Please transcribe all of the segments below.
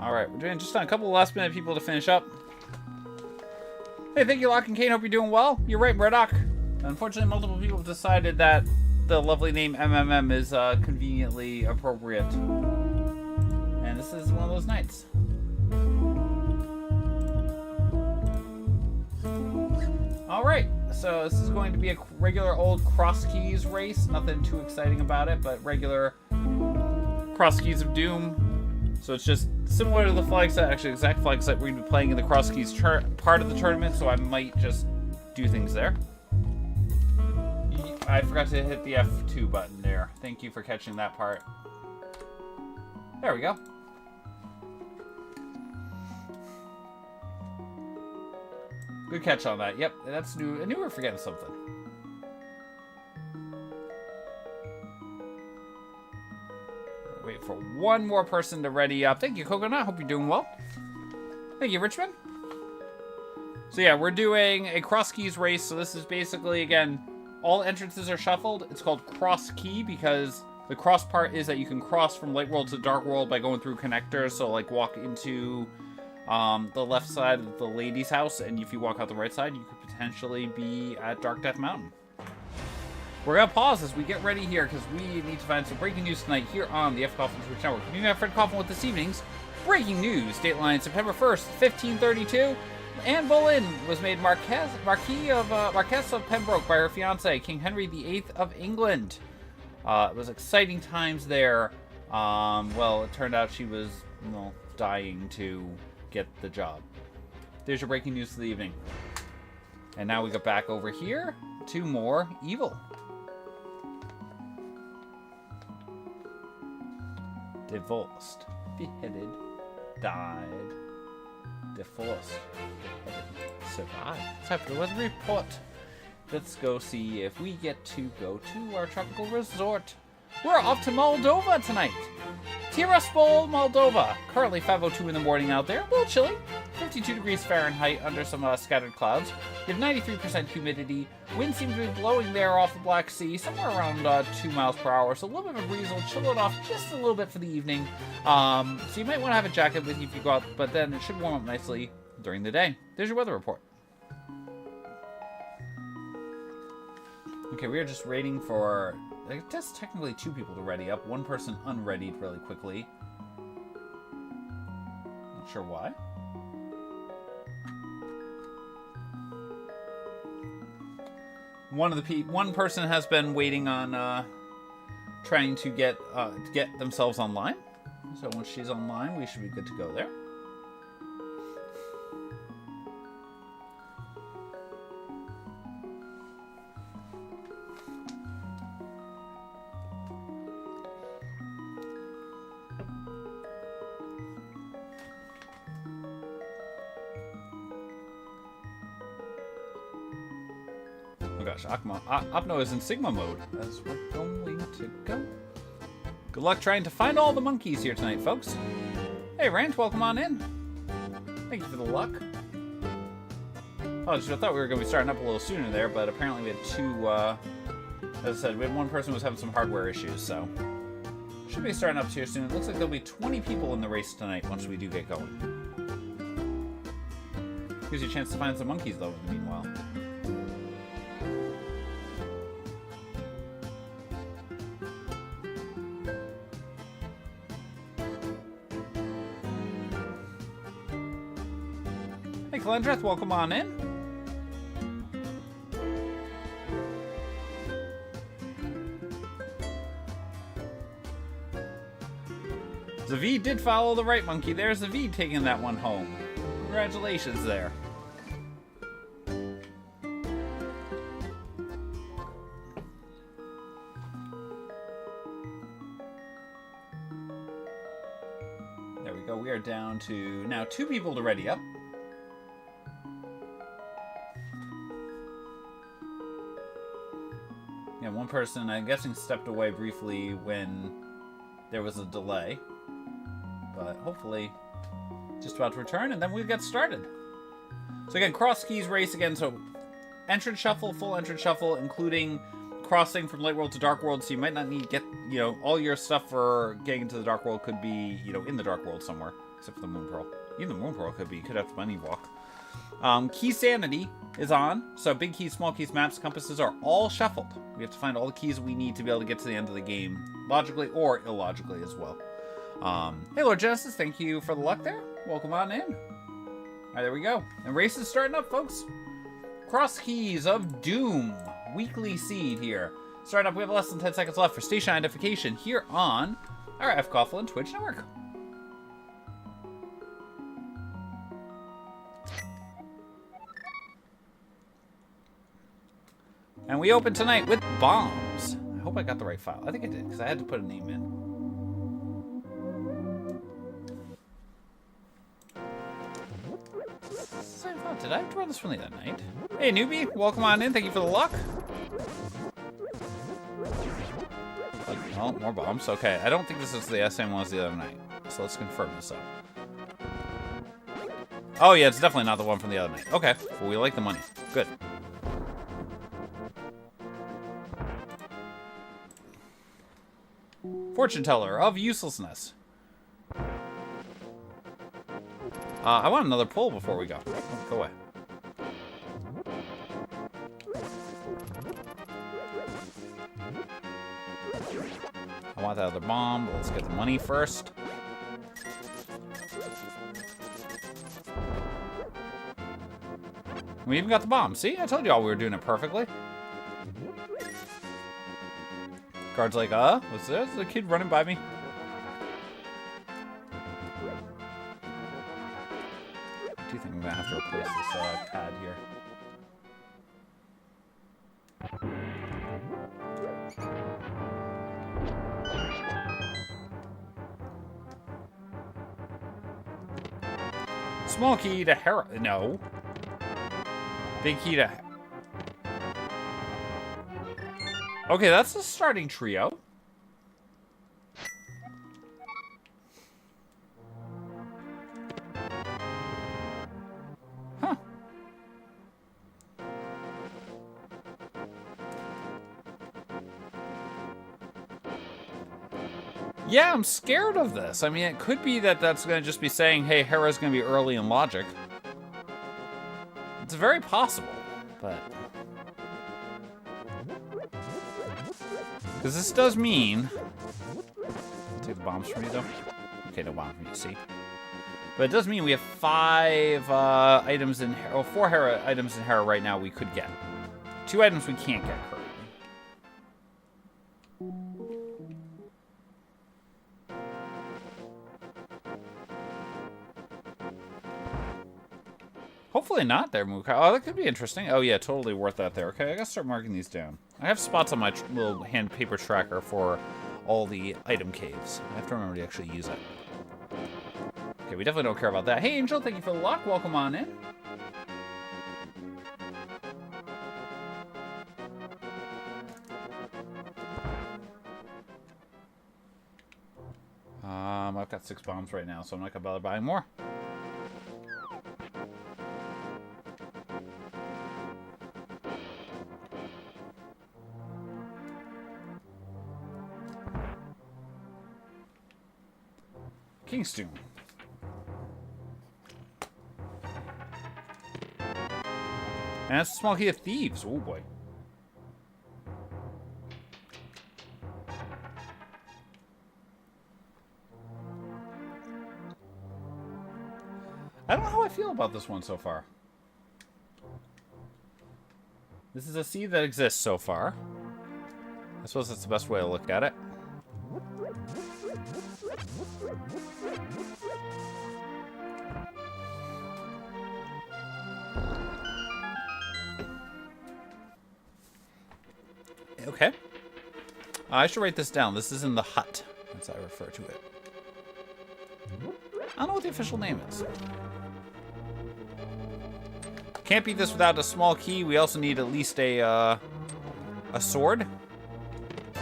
Alright, we're doing just on a couple of last minute people to finish up. Hey, thank you, Lock and Kane. Hope you're doing well. You're right, Murdoch. Unfortunately, multiple people have decided that the lovely name MMM is conveniently appropriate. And this is one of those nights. Alright, so this is going to be a regular old Crosskeys race. Nothing too exciting about it, but regular Crosskeys of Doom. So it's just similar to the flag set, actually exact flag set we're going to be playing in the Crosskeys part of the tournament, so I might just do things there. I forgot to hit the F2 button there. Thank you for catching that part. There we go. Good catch on that. Yep, that's new. I knew we were forgetting something. Wait for one more person to ready up. Thank you, Coconut. Hope you're doing well. Thank you, Richmond. So yeah, we're doing a Crosskeys race. So this is basically, again, all entrances are shuffled. It's called Cross Key because the cross part is that you can cross from Light World to Dark World by going through connectors. So like walk into the left side of the lady's house, and if you walk out the right side, you could potentially be at Dark Death Mountain. We're going to pause as we get ready here because we need to find some breaking news tonight here on the F. Coffin Twitch Network. Continuing have Fred Coffin with this evening's breaking news. Dateline September 1st, 1532. Anne Boleyn was made Marquess of Pembroke by her fiance, King Henry VIII of England. It was exciting times there. Well, it turned out she was, dying to get the job. There's your breaking news for the evening. And now we go back over here to more evil. Divorced, beheaded, died, divorced, beheaded, survived. It's time for the weather report. Let's go see if we get to go to our tropical resort. We're off to Moldova tonight. Tiraspol, Moldova. Currently 5:02 in the morning out there. A little chilly. 52 degrees Fahrenheit under some scattered clouds. You have 93% humidity. Wind seems to be blowing there off the Black Sea, somewhere around 2 miles per hour. So a little bit of a breeze will chill it off just a little bit for the evening. So you might want to have a jacket with you if you go out, but then it should warm up nicely during the day. There's your weather report. Okay, we are just waiting for, I guess technically 2 people to ready up. One person unreadied really quickly. Not sure why. One person has been waiting on trying to get themselves online. So once she's online, we should be good to go there. Oh gosh, Opno is in Sigma mode as we're going to go. Good luck trying to find all the monkeys here tonight, folks. Hey, Rant, welcome on in. Thank you for the luck. Oh, I thought we were going to be starting up a little sooner there, but apparently we had 2, as I said, we had one person who was having some hardware issues, so should be starting up here soon. It looks like there'll be 20 people in the race tonight once we do get going. Gives you a chance to find some monkeys, though, in the meanwhile. Hey, Calendreth, welcome on in. Zavid did follow the right monkey. There's Zavid taking that one home. Congratulations there. There we go. We are down to now 2 people to ready up. Yeah, one person, I'm guessing, stepped away briefly when there was a delay. But hopefully just about to return, and then we'll get started. So again, Crosskeys race again. So entrance shuffle, full entrance shuffle, including crossing from Light World to Dark World. So you might not need to get, all your stuff for getting into the Dark World could be, in the Dark World somewhere. Except for the Moon Pearl. Even the Moon Pearl could have money walk. Key Sanity is on. So big keys, small keys, maps, compasses are all shuffled. We have to find all the keys we need to be able to get to the end of the game, logically or illogically as well. Hey, Lord Genesis, thank you for the luck there. Welcome on in. All right, there we go. And race is starting up, folks. Crosskeys of Doom. Weekly seed here. Starting up, we have less than 10 seconds left for station identification here on our F. Coughlin Twitch network. And we open tonight with bombs. I hope I got the right file. I think I did, because I had to put a name in. Did I have to run this from the other night? Hey, newbie. Welcome on in. Thank you for the luck. Oh, more bombs. Okay, I don't think this is the same one as the other night. So let's confirm this up. Oh, yeah, it's definitely not the one from the other night. Okay, well, we like the money. Good. Fortune Teller of Uselessness. I want another pull before we go. Oh, go away. I want that other bomb, but let's get the money first. We even got the bomb. See? I told you all we were doing it perfectly. Guard's like, what's this? The kid running by me? I do think I'm gonna have to replace this pad here. Small key to Hera. No. Big key to... Okay, that's the starting trio. Huh. Yeah, I'm scared of this. I mean, it could be that that's going to just be saying, hey, Hera's going to be early in logic. It's very possible, but... Because this does mean... I'll take the bombs from you, though. Okay, no bomb from you, see? But it does mean we have 5 items in... Oh, 4 Hera items in Hera right now we could get. 2 items we can't get currently. Hopefully not there, Mukai. Oh, that could be interesting. Oh, yeah, totally worth that there. Okay, I gotta start marking these down. I have spots on my little hand paper tracker for all the item caves. I have to remember to actually use it. Okay, we definitely don't care about that. Hey, Angel, thank you for the luck. Welcome on in. I've got 6 bombs right now, so I'm not gonna bother buying more. Kingstoon. And that's a small key of thieves. Oh boy. I don't know how I feel about this one so far. This is a seed that exists so far. I suppose that's the best way to look at it. Okay. I should write this down. This is in the hut, as I refer to it. I don't know what the official name is. Can't beat this without a small key. We also need at least a sword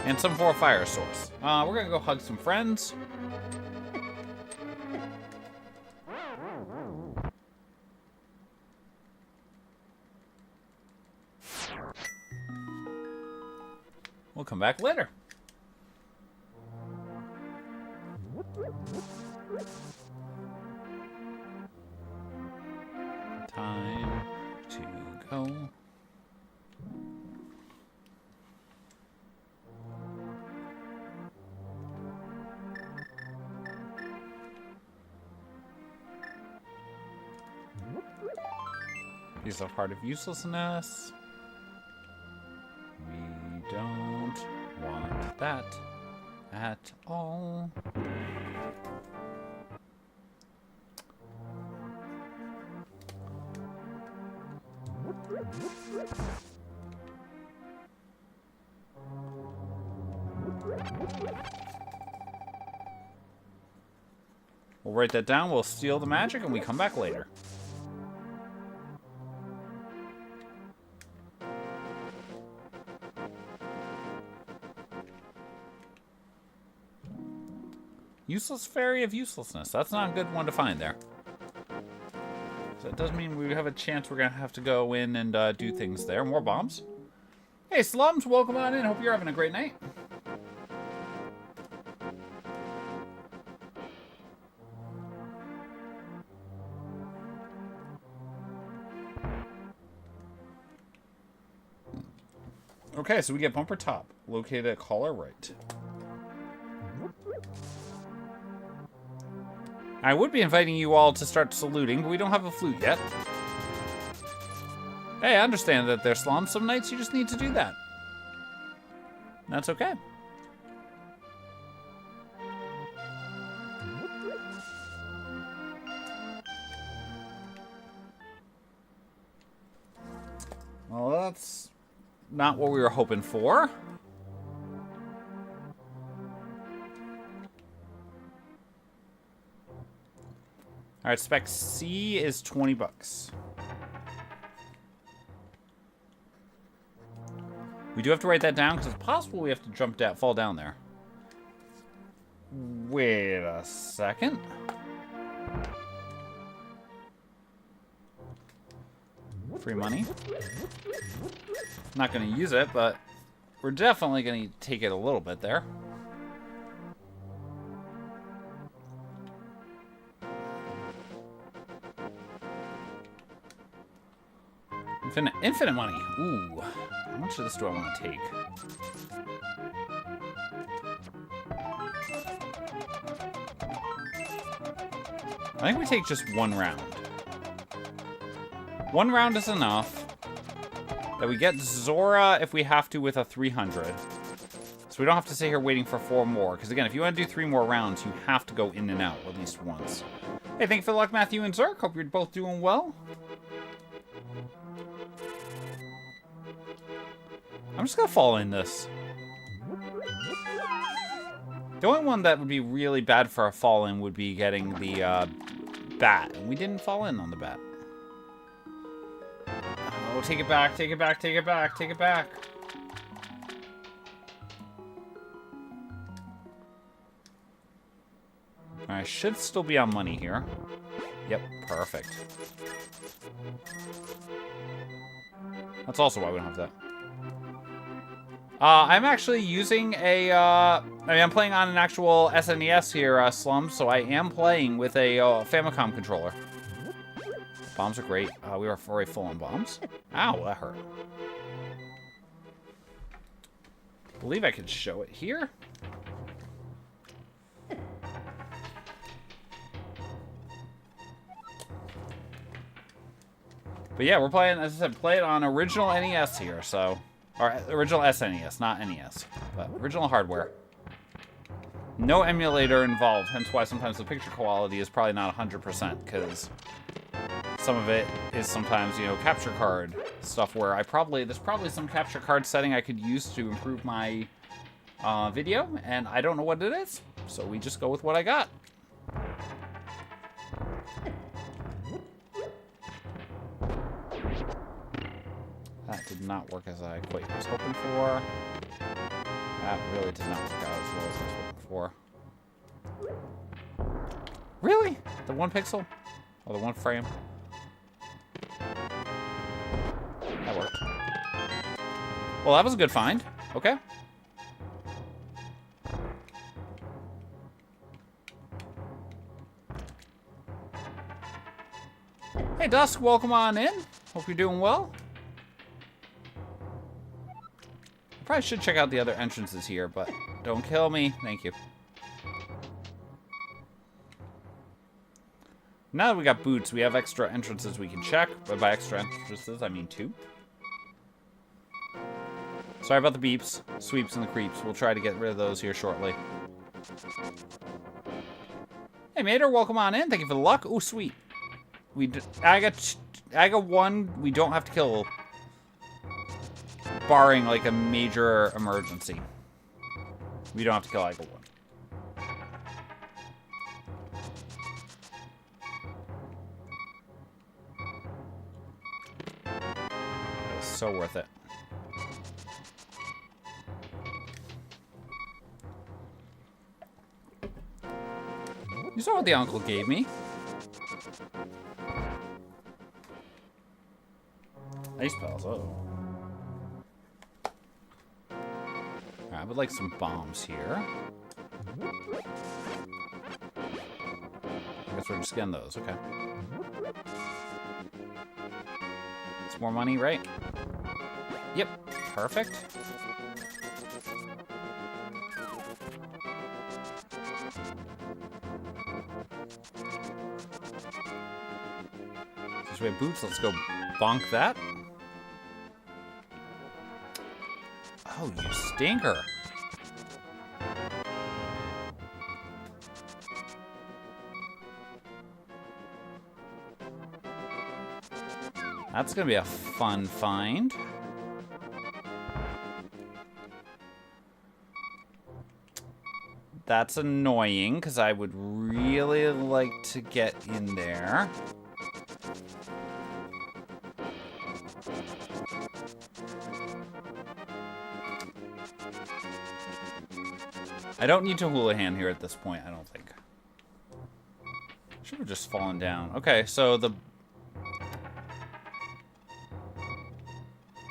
and some for a fire source. We're gonna go hug some friends. We'll come back later. Piece of Heart of Uselessness. We don't want that at all. We'll write that down, we'll steal the magic, and we come back later. Useless Fairy of Uselessness. That's not a good one to find there. So it does mean we have a chance we're going to have to go in and do things there. More bombs. Hey, Slums, welcome on in. Hope you're having a great night. Okay, so we get Bumper Top, located at Collar Right. I would be inviting you all to start saluting, but we don't have a flute yet. Hey, I understand that there's slums. Some nights you just need to do that. That's okay. Well, that's not what we were hoping for. All right, spec C is 20 bucks. We do have to write that down because it's possible we have to jump down, fall down there. Wait a second. Free money. Not going to use it, but we're definitely going to take it a little bit there. Infinite money. Ooh. How much of this do I want to take? I think we take just one round. One round is enough. That we get Zora if we have to with a 300. So we don't have to sit here waiting for 4 more. Because again, if you want to do 3 more rounds, you have to go in and out at least once. Hey, thank you for the luck, Matthew and Zerk. Hope you're both doing well. I'm just gonna fall in this. The only one that would be really bad for a fall in would be getting the bat. And we didn't fall in on the bat. Oh, take it back, take it back, take it back, take it back. I should still be on money here. Yep, perfect. That's also why we don't have that. I'm actually using a, I'm playing on an actual SNES here, Slums, so I am playing with a Famicom controller. Bombs are great. We are very full on bombs. Ow, that hurt. I believe I could show it here. But yeah, we're playing, as I said, play it on original NES here, so... Or original SNES, not NES. But original hardware. No emulator involved, hence why sometimes the picture quality is probably not 100%, because some of it is sometimes, you know, capture card stuff where there's probably some capture card setting I could use to improve my video, and I don't know what it is, so we just go with what I got. That did not work as I quite was hoping for. That really did not work out as well as I was hoping for. Really? The 1 pixel? Oh, the 1 frame? That worked. Well, that was a good find. Okay. Hey, Dusk, welcome on in. Hope you're doing well. Probably should check out the other entrances here, but don't kill me. Thank you. Now that we got boots, we have extra entrances we can check. But by extra entrances, I mean 2. Sorry about the beeps, sweeps, and the creeps. We'll try to get rid of those here shortly. Hey, Mater, welcome on in. Thank you for the luck. Oh, sweet. I got 1. We don't have to kill, barring like a major emergency. We don't have to kill Iga 1. That was so worth it. You saw what the uncle gave me. Ice pals, oh. I would like some bombs here. I guess we're just getting those, okay. It's more money, right? Yep, perfect. Since we have boots, let's go bonk that. Oh, you stinker. That's gonna be a fun find. That's annoying, because I would really like to get in there. I don't need to Houlihan here at this point, I don't think. Should have just fallen down. Okay, so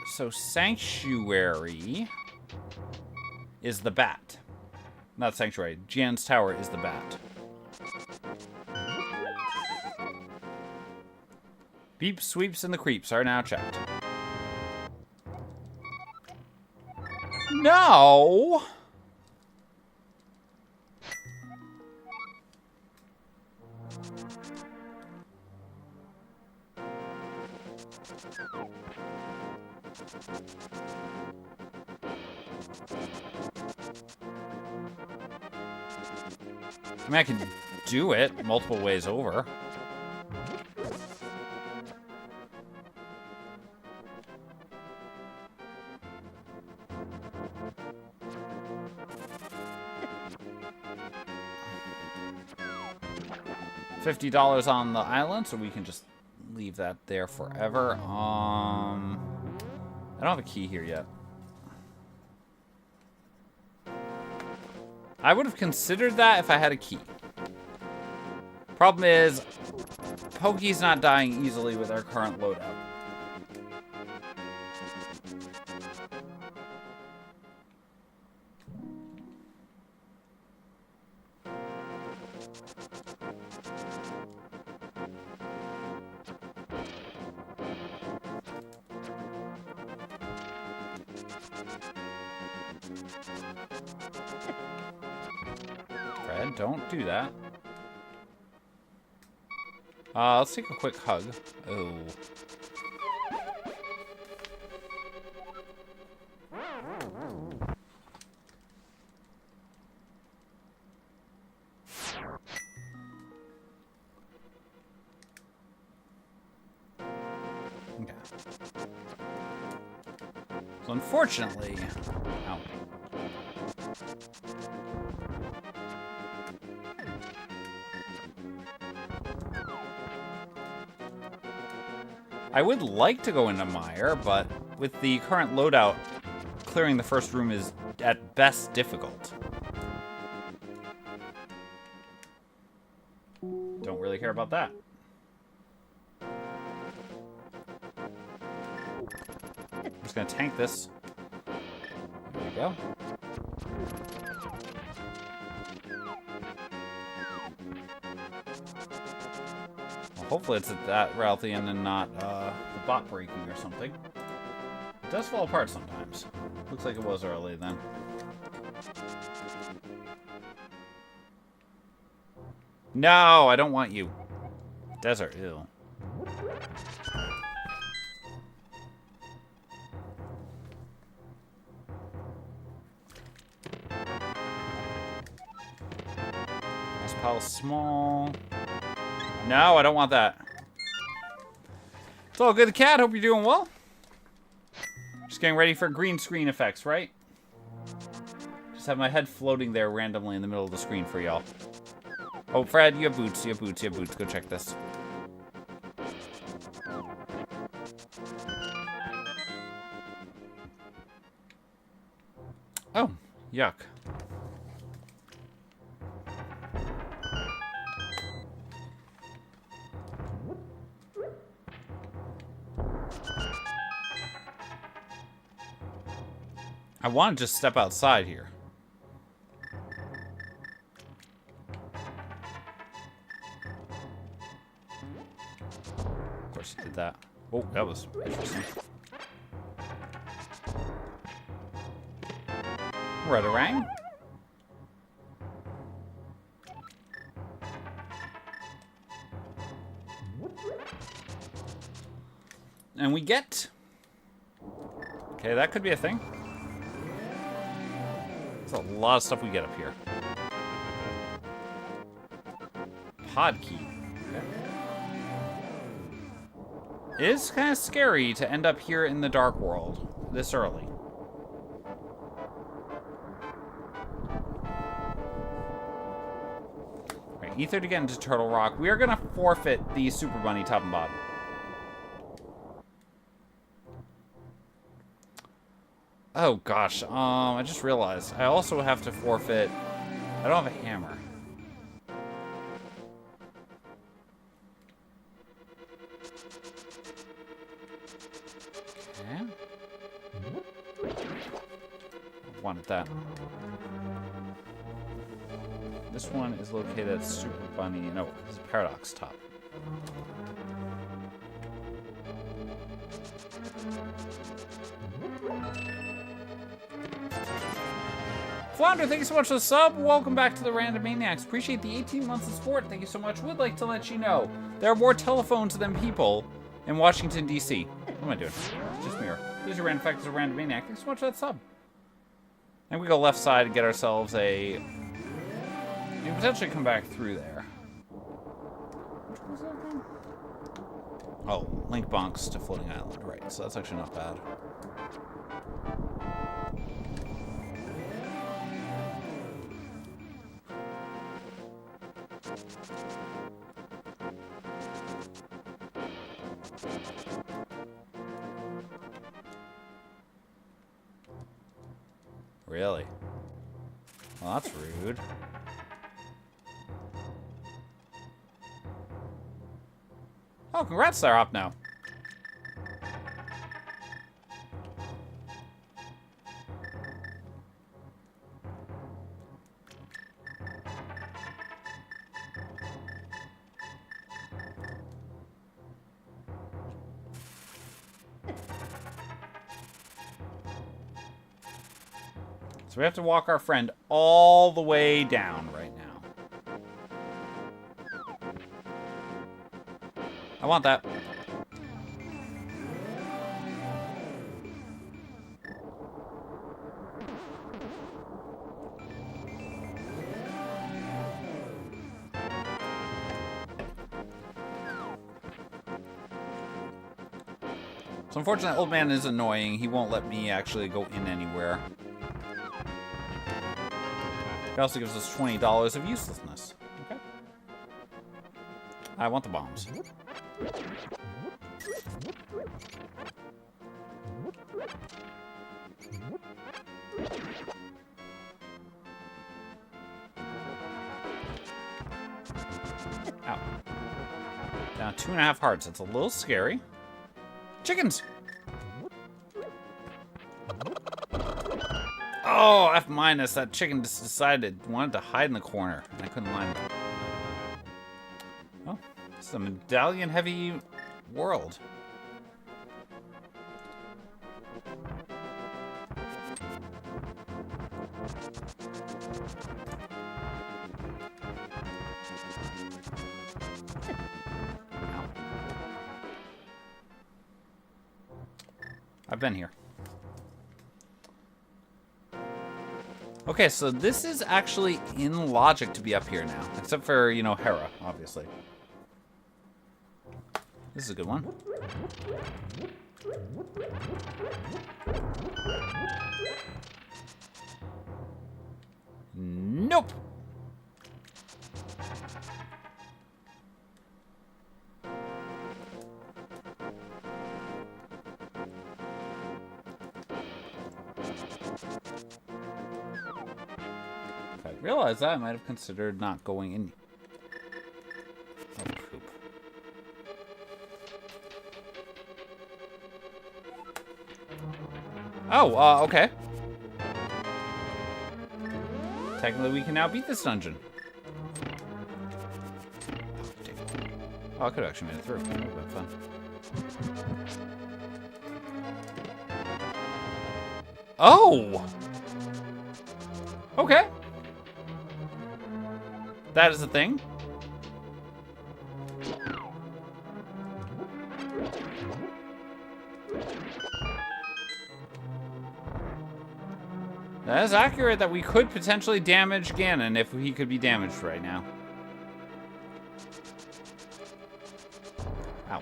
So Sanctuary is the bat. Not Sanctuary. Jan's Tower is the bat. Beep, sweeps, and the creeps are now checked. No! I mean, I can do it multiple ways over. $50 on the island, so we can just leave that there forever. I don't have a key here yet. I would have considered that if I had a key. Problem is, Pokey's not dying easily with our current loadout. Fred, don't do that. Let's take a quick hug. Oh. Okay. So unfortunately, ow. I would like to go into Mire, but with the current loadout, clearing the first room is at best difficult. Don't really care about that. I'm just gonna tank this. There we go. Hopefully it's at that route at the end and not the bot breaking or something. It does fall apart sometimes. Looks like it was early then. No, I don't want you. Desert, ew. Nice pile small. No, I don't want that. It's all good, cat. Hope you're doing well. Just getting ready for green screen effects, right? Just have my head floating there randomly in the middle of the screen for y'all. Oh, Fred, you have boots. You have boots. You have boots. Go check this. Oh, yuck. I want to just step outside here. Of course he did that. Oh, that was interesting. Red-a-rang. And we get... Okay, that could be a thing. There's a lot of stuff we get up here. Pod key. Okay. It is kind of scary to end up here in the dark world this early. Right, ether to get into Turtle Rock. We are going to forfeit the Super Bunny top and bottom. Oh gosh, I just realized I also have to forfeit. I don't have a hammer. Okay. I wanted that. This one is located at Super Bunny. No, it's a Paradox top. Flounder, thank you so much for the sub. Welcome back to the Random Maniacs. Appreciate the 18 months of support. Thank you so much. Would like to let you know there are more telephones than people in Washington, D.C. What am I doing? Just mirror. Here's your random fact as a Random Maniac. Thanks so much for that sub. And we go left side and get ourselves a... You can potentially come back through there. Which one was that again? Oh, Link Bonks to Floating Island. Right, so that's actually not bad. Really? Well, that's rude. Oh, congrats, they're up now. So we have to walk our friend all the way down right now. I want that. So unfortunately, old man is annoying. He won't let me actually go in anywhere. It also gives us $20 of uselessness. Okay. I want the bombs. Ow. Down 2.5 hearts. That's a little scary. Chickens! Oh, F minus. That chicken just decided wanted to hide in the corner, and I couldn't line it up. Oh, it's a medallion-heavy world. I've been here. Okay, so this is actually in logic to be up here now. Except for, you know, Hera, obviously. This is a good one. Nope. If I realized that, I might have considered not going in. Oh, poop. Oh, okay. Technically, we can now beat this dungeon. Oh, I could have actually made it through. That would have been fun. Oh! Okay. That is a thing. That is accurate that we could potentially damage Ganon if he could be damaged right now. Ow.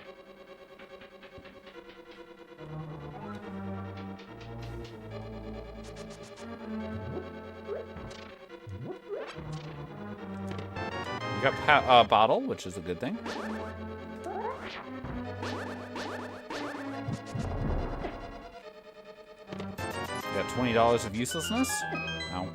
We got bottle, which is a good thing. We got $20 of uselessness. Ow.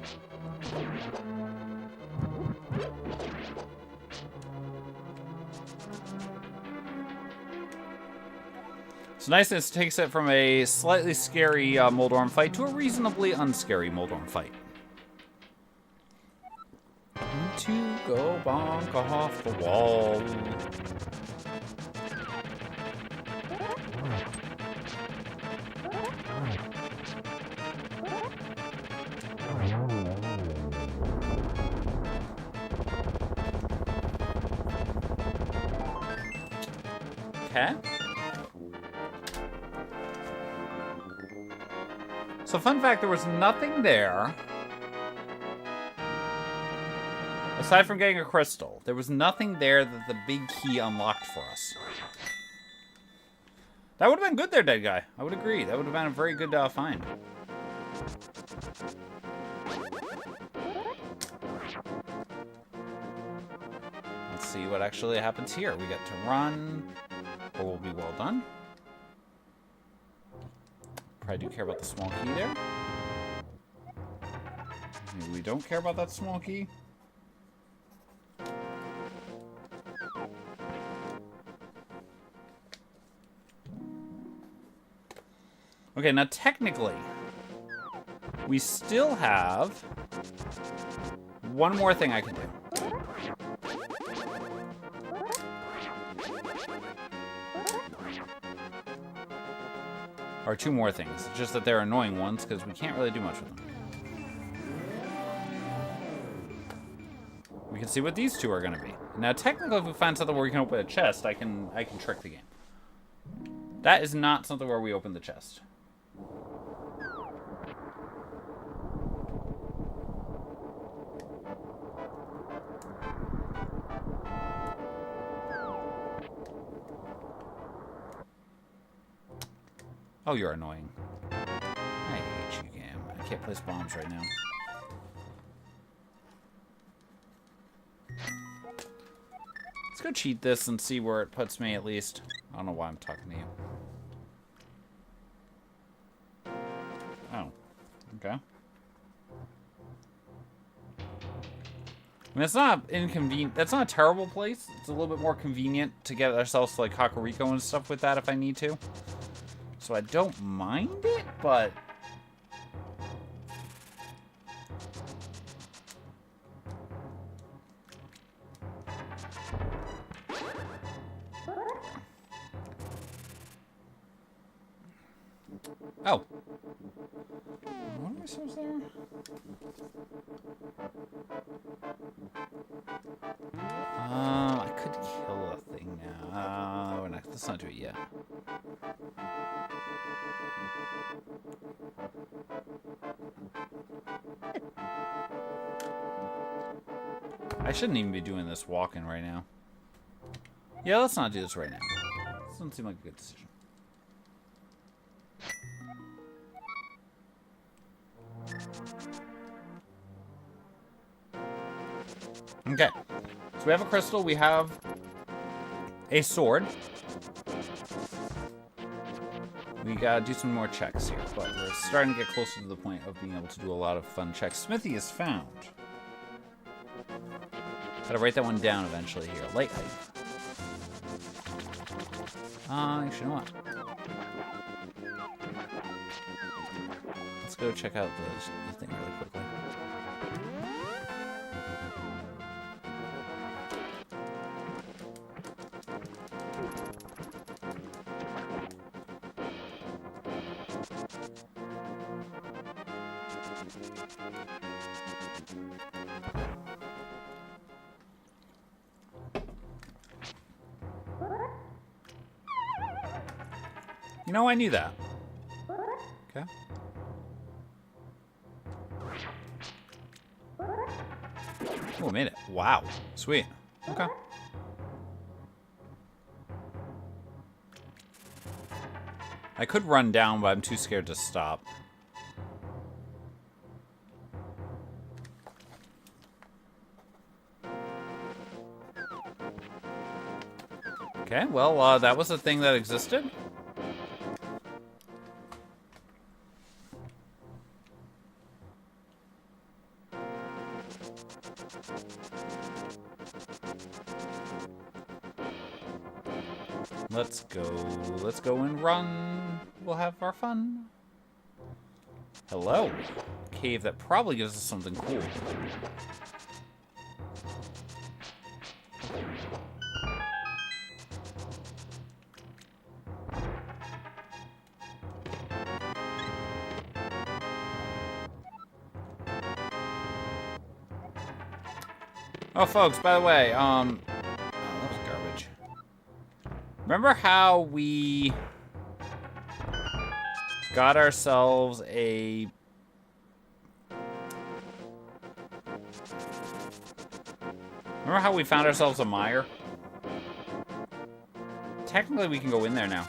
It's nice that it takes it from a slightly scary Moldorm fight to a reasonably unscary Moldorm fight. To go bonk off the wall. Okay. So fun fact, there was nothing there. Aside from getting a crystal, there was nothing there that the big key unlocked for us. That would have been good there, dead guy. I would agree. That would have been a very good find. Let's see what actually happens here. We get to run, or we'll be well done. Probably do care about the small key there. Maybe we don't care about that small key. Okay, now technically, we still have one more thing I can do. Or two more things. It's just that they're annoying ones because we can't really do much with them. We can see what these two are going to be. Now, technically, if we find something where we can open a chest, I can trick the game. That is not something where we open the chest. Oh, you're annoying. I hate you, game. I can't place bombs right now. Let's go cheat this and see where it puts me, at least. I don't know why I'm talking to you. Oh. Okay. I mean, it's not inconvenient. That's not a terrible place. It's a little bit more convenient to get ourselves to, like, Kakariko and stuff with that if I need to. So I don't mind it, but... Oh. What am I supposed there? I could kill a thing now. Let's not do it yet. I shouldn't even be doing this walking right now. Yeah, let's not do this right now. This doesn't seem like a good decision. Okay. So we have a crystal. We have a sword. We gotta do some more checks here, but we're starting to get closer to the point of being able to do a lot of fun checks. Smithy is found. Gotta write that one down eventually here. Light height. Actually, you know what? Let's go check out the thing really quickly. You know, I knew that. Okay. Oh, made it. Wow. Sweet. Okay. I could run down, but I'm too scared to stop. Okay, well, that was a thing that existed. Let's go and run. We'll have our fun. Hello. Cave that probably gives us something cool. Oh, folks, by the way, oh, that was garbage. Remember how we got ourselves a... Remember how we found ourselves a mire? Technically, we can go in there now.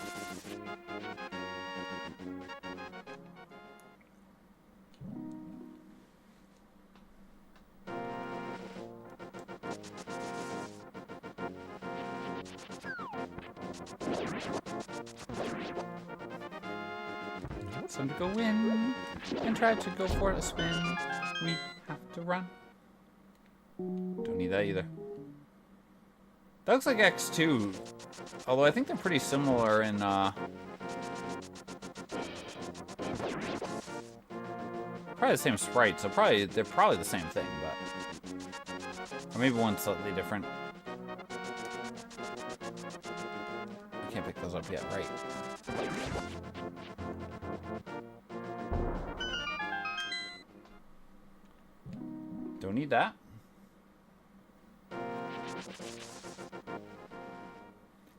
Time to go in and try to go for a spin. We have to run. Don't need that either. That looks like X2, although I think they're pretty similar in probably the same sprite, so they're probably the same thing, but or maybe one's slightly different. I can't pick those up yet, right? Don't need that.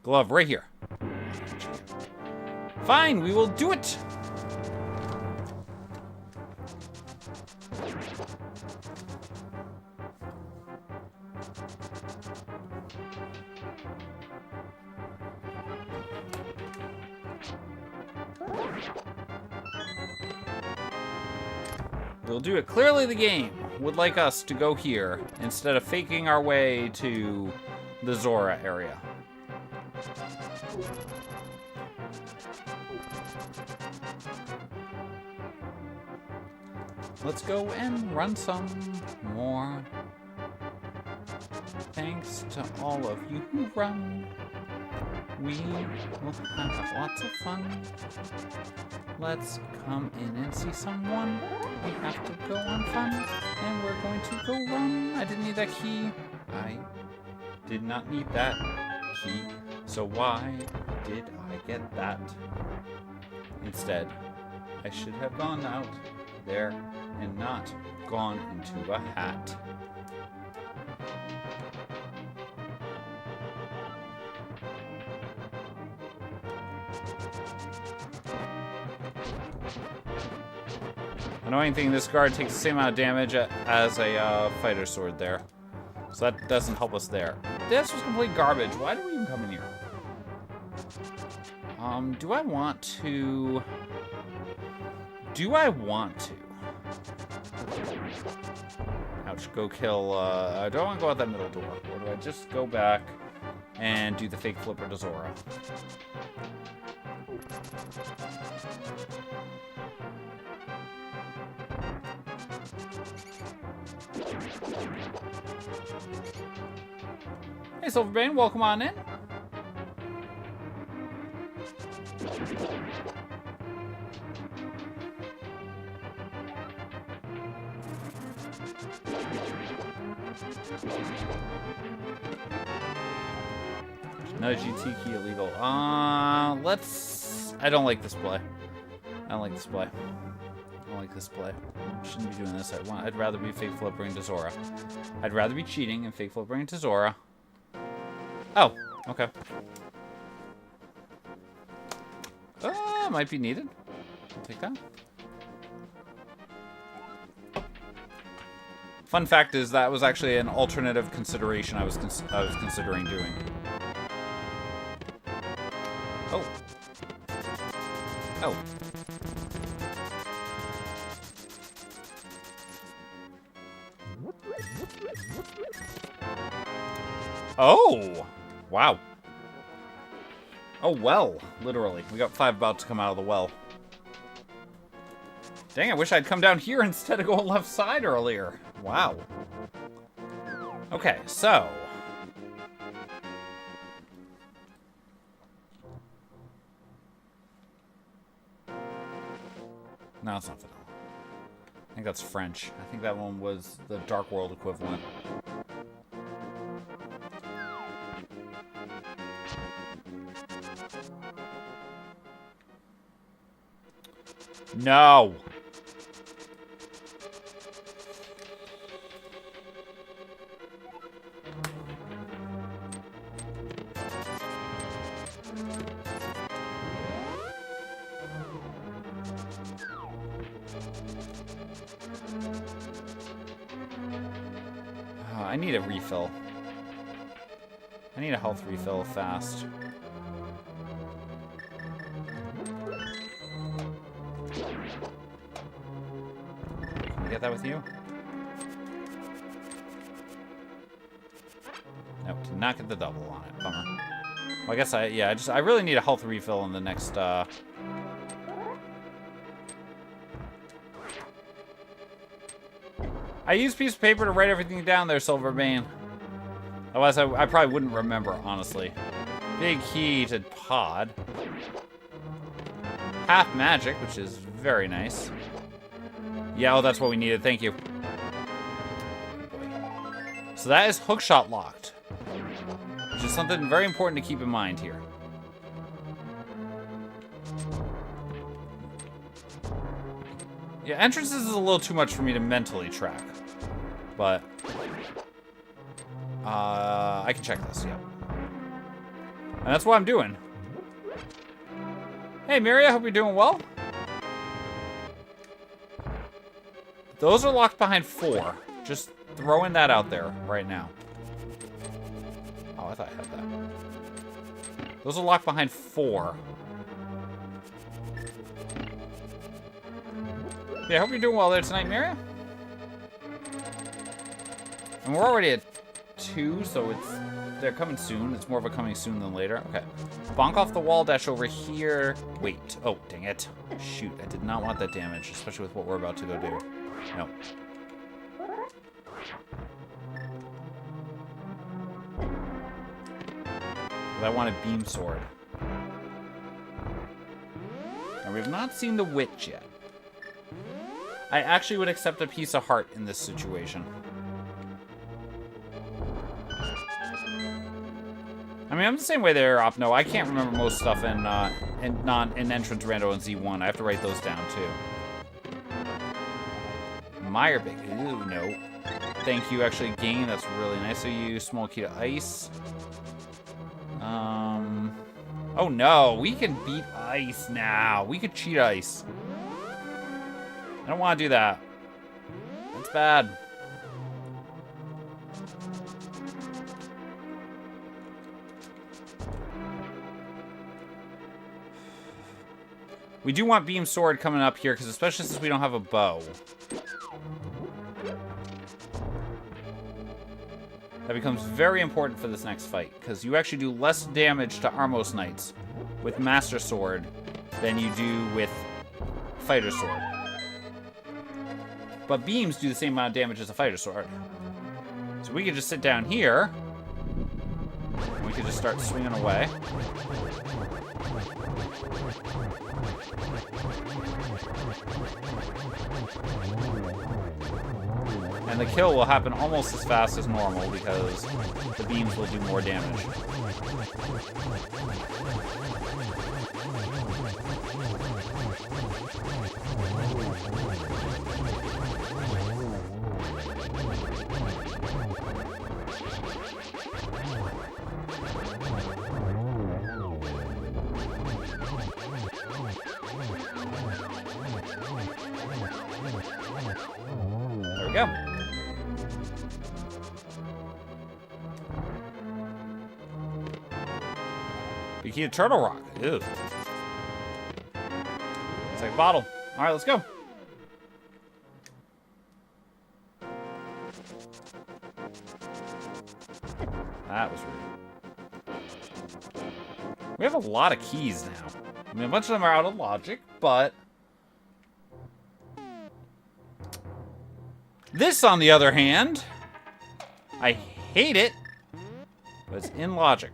Glove right here. Fine, we will do it. We'll do it. Clearly the game would like us to go here instead of faking our way to the Zora area. Let's go and run some more. Thanks to all of you who run. We will have lots of fun. Let's come in and see someone. We have to go on fun, and we're going to go run. I didn't need that key. I did not need that key. So why did I get that? Instead, I should have gone out there and not gone into a hat. Annoying thing, this guard takes the same amount of damage as a fighter sword there. So that doesn't help us there. This was complete garbage. Why did we even come in here? Do I want to... Ouch, go kill... I don't want to go out that middle door. Or do I just go back and do the fake flipper to Zora? Hey, Silverbane, welcome on in. No GT key illegal. Let's... I don't like this play. I don't like this play. I don't like this play. Shouldn't be doing this. I'd rather be fake flippering to Zora. I'd rather be cheating and fake flippering to Zora. Oh, okay. Might be needed. I'll take that. Fun fact is that was actually an alternative consideration I was considering doing. Oh. Oh. Oh! Wow. Oh, well. Literally. We got 5 about to come out of the well. Dang, I wish I'd come down here instead of going left side earlier. Wow. Okay, so... No, it's not vanilla. I think that's French. I think that one was the Dark World equivalent. No! I need a refill. I need a health refill fast. Can we get that with you? Nope, did not get the double on it. Bummer. Well, I guess I really need a health refill in the next, I used a piece of paper to write everything down there, Silverbane. Otherwise, I probably wouldn't remember, honestly. Big key to pod. Half magic, which is very nice. Yeah, oh, that's what we needed. Thank you. So that is hookshot locked. Which is something very important to keep in mind here. Yeah, entrances is a little too much for me to mentally track. But... I can check this, yeah. And that's what I'm doing. Hey, Miri, I hope you're doing well. Those are locked behind 4. Just throwing that out there right now. Oh, I thought I had that. Those are locked behind 4. Yeah, I hope you're doing well there tonight, Miri. And we're already at 2, so they're coming soon. It's more of a coming soon than later. Okay. Bonk off the wall, dash over here. Wait. Oh, dang it. Shoot, I did not want that damage, especially with what we're about to go do. No. I want a beam sword. And we have not seen the witch yet. I actually would accept a piece of heart in this situation. I mean, I'm the same way there, Opno. I can't remember most stuff in Entrance Rando and Z1. I have to write those down, too. Meyer Big. Ooh, no. Thank you, actually, game. That's really nice of you. Small key to ice. Oh, no. We can beat ice now. We could cheat ice. I don't want to do that. That's bad. We do want Beam Sword coming up here, because especially since we don't have a bow. That becomes very important for this next fight, because you actually do less damage to Armos Knights with Master Sword than you do with Fighter Sword. But beams do the same amount of damage as a Fighter Sword. So we could just sit down here, and we could just start swinging away. And the kill will happen almost as fast as normal because the beams will do more damage. There we go. Bikini Turtle Rock. Ew. It's like a bottle. Alright, let's go. That was rude. We have a lot of keys now. I mean, a bunch of them are out of logic, but... This, on the other hand, I hate it, but it's in logic.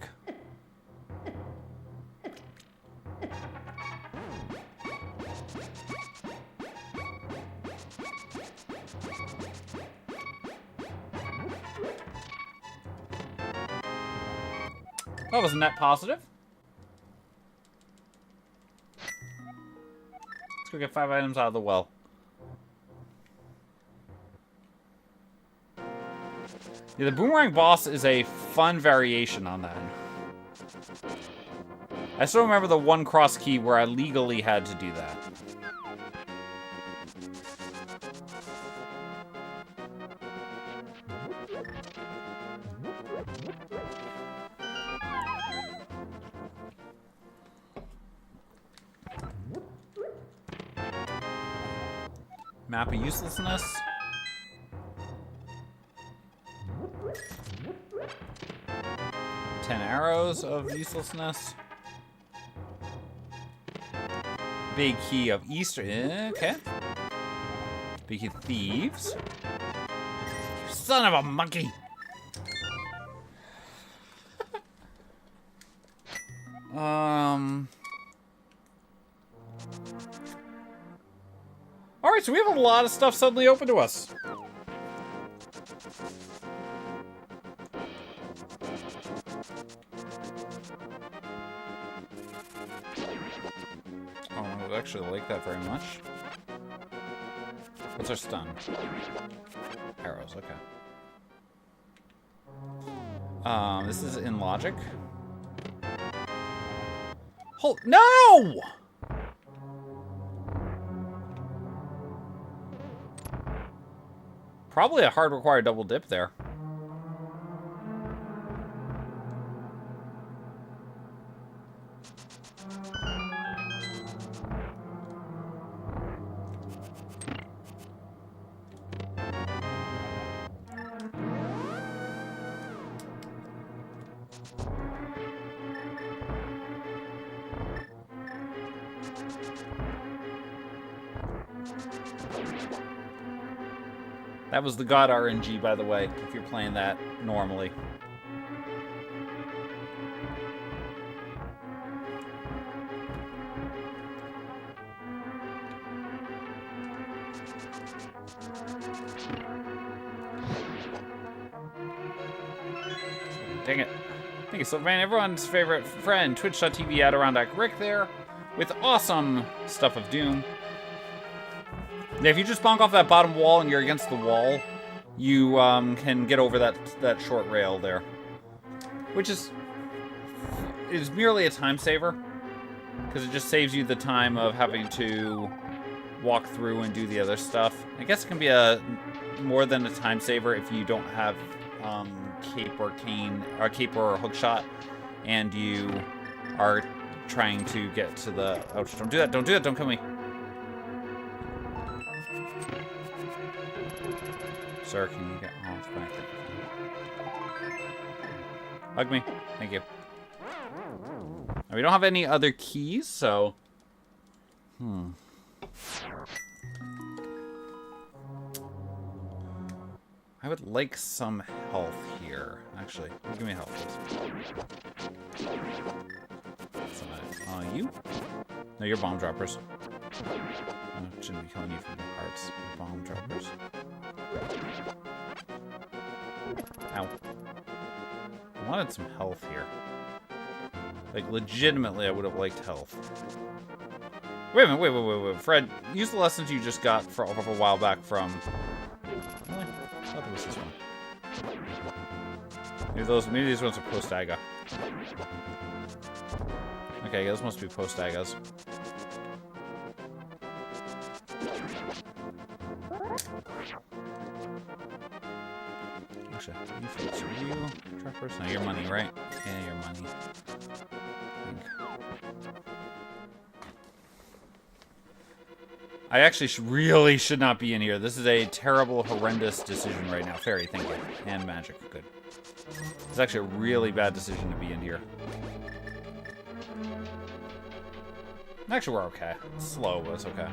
That was a net positive. Let's go get 5 items out of the well. Yeah, the boomerang boss is a fun variation on that. I still remember the one cross key where I legally had to do that. Map of uselessness. Arrows of uselessness. Big key of Easter. Okay. Big key of thieves. You son of a monkey. Alright, so we have a lot of stuff suddenly open to us. Actually like that very much. What's our stun? Arrows, okay. This is in logic. Hold, no! Probably a hard required double dip there. That was the God RNG, by the way, if you're playing that normally. Dang it. Thank you, Silverman. Everyone's favorite friend, twitch.tv Adirondack Rick there, with awesome stuff of Doom. Yeah, if you just bonk off that bottom wall and you're against the wall, you can get over that short rail there. Which is merely a time saver, because it just saves you the time of having to walk through and do the other stuff. I guess it can be a more than a time saver if you don't have cape or cane, or cape or hook shot, and you are trying to get to the... Ouch, don't do that, don't do that, don't kill me. Sir, can you get... Oh, it's back there. Hug me. Thank you. Now, we don't have any other keys, so... I would like some health here. Actually, give me health, please. You? No, you're bomb droppers. I shouldn't be killing you from the hearts. You're bomb droppers. Ow. I wanted some health here. Like, legitimately, I would have liked health. Wait a minute, wait. Fred, use the lessons you just got from a while back from... Really? I thought it was this one. Maybe these ones are post-Aga. Okay, those must be post-Agas. Actually, you folks, are you trappers? No, your money, right? Yeah, your money. I actually really should not be in here. This is a terrible, horrendous decision right now. Fairy, thank you. And magic, good. It's actually a really bad decision to be in here. Actually, we're okay. It's slow, but it's okay.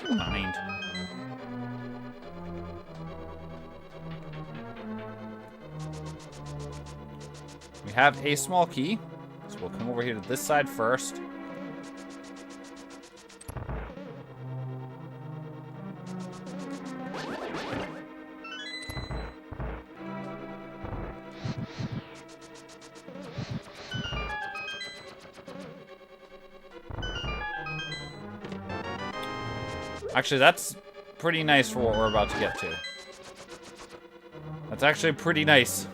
Mind. We have a small key, so we'll come over here to this side first. Actually, that's pretty nice for what we're about to get to. That's actually pretty nice.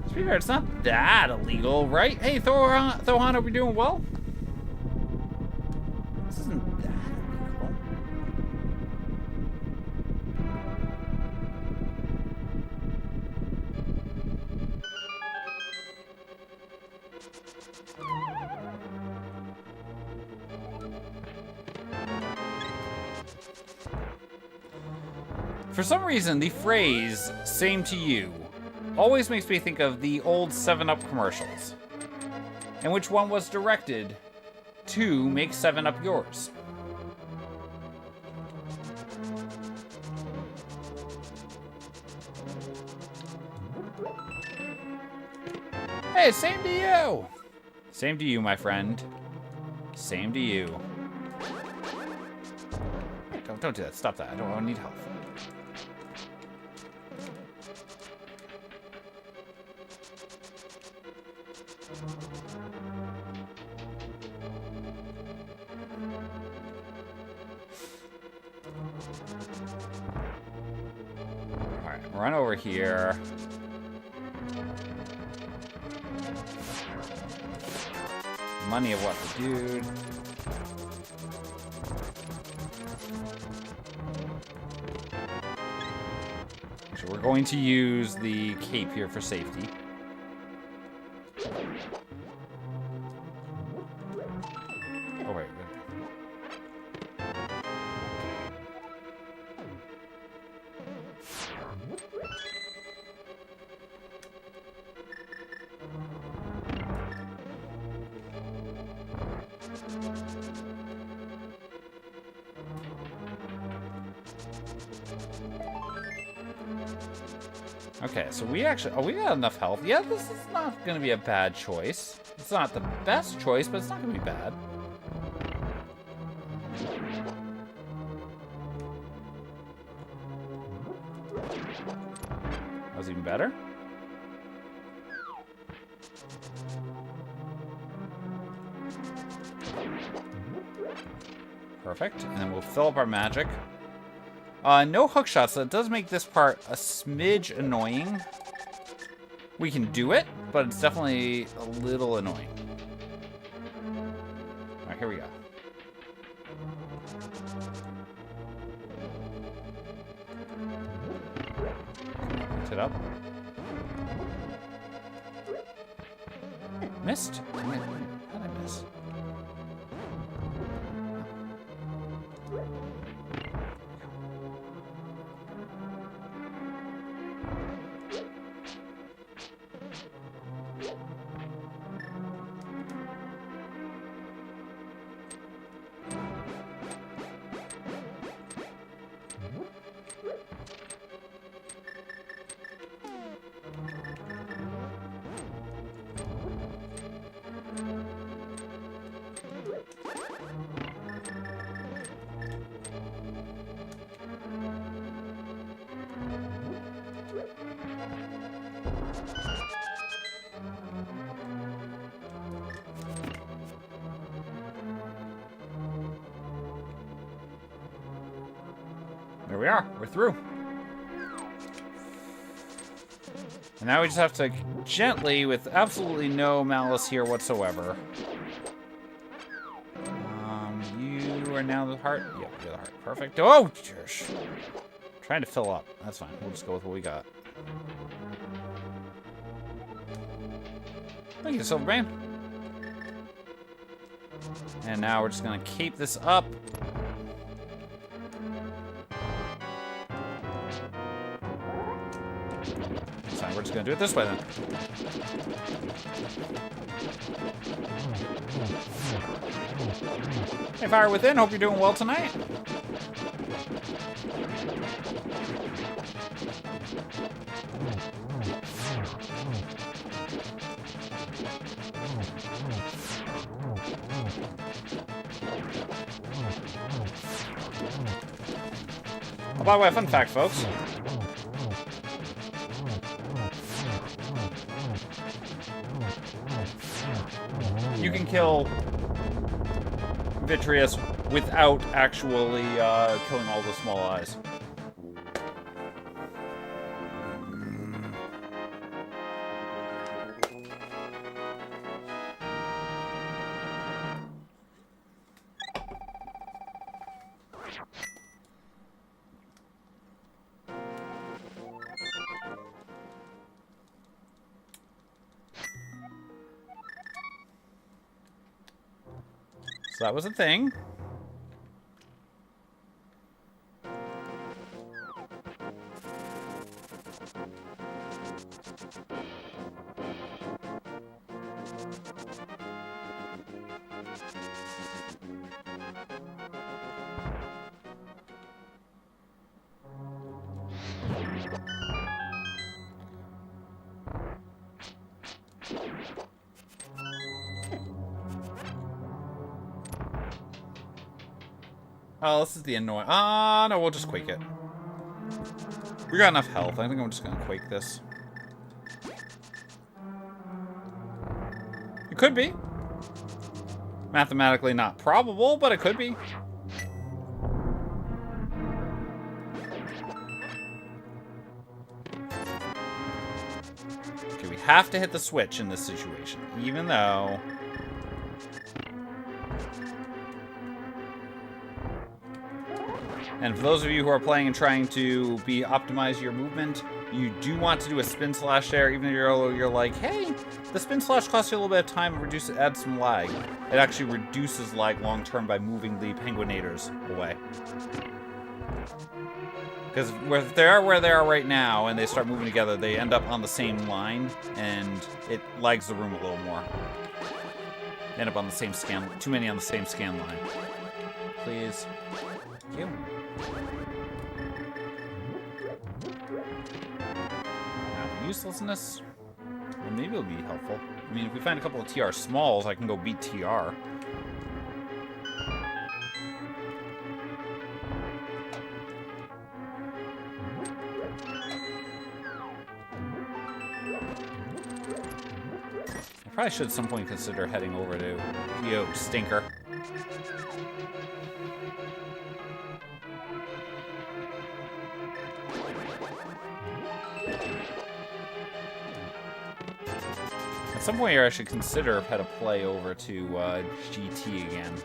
To be fair, it's not that illegal, right? Hey, Thohan, are we doing well? This isn't that illegal. For some reason, the phrase, same to you, always makes me think of the old 7-Up commercials, in which one was directed to make 7-Up yours. Hey, same to you! Same to you, my friend. Same to you. Don't do that. Stop that. I don't need help. Alright, run over here. Money of what the dude. So we're going to use the cape here for safety. Oh, wait. Okay, so we actually... Oh, we got enough health. Yeah, this is not going to be a bad choice. It's not the best choice, but it's not going to be bad. That was even better. Perfect. And then we'll fill up our magic. No hook shots, so it does make this part a smidge annoying. We can do it, but it's definitely a little annoying. Alright, here we go. Picked it up. Missed? How did I miss? There we are. We're through. And now we just have to gently, with absolutely no malice here whatsoever. You are now the heart. Yep, you're the heart. Perfect. Oh, gosh. Trying to fill up. That's fine. We'll just go with what we got. Thank you, Silverman. And now we're just going to keep this up. We're just gonna do it this way then. Hey, Fire Within, hope you're doing well tonight. Oh, by the way, fun fact, folks. You can kill Vitreous without actually killing all the small eyes. So that was a thing. Oh, this is the annoying. Ah, no, we'll just quake it. We got enough health. I think I'm just gonna quake this. It could be. Mathematically not probable, but it could be. Okay, we have to hit the switch in this situation, even though... And for those of you who are playing and trying to optimize your movement, you do want to do a spin slash there, even if you're like, hey, the spin slash costs you a little bit of time and adds some lag. It actually reduces lag long term by moving the penguinators away. Because if they are where they are right now and they start moving together, they end up on the same line and it lags the room a little more. They end up on the same scan, too many on the same scan line. Please. Thank you. Now, uselessness. Well, maybe it'll be helpful. I mean, if we find a couple of TR smalls, I can go beat TR. Probably should at some point consider heading over to Yo Stinker. At some point here, I should consider how to play over to GT again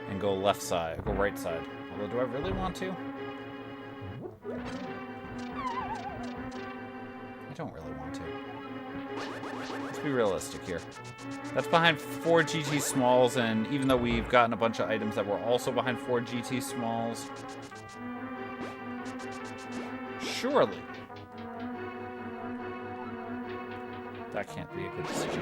and go left side, go right side. Although, do I really want to? I don't really want to. Let's be realistic here. That's behind 4 GT Smalls, and even though we've gotten a bunch of items that were also behind 4 GT Smalls, surely that can't be a good decision.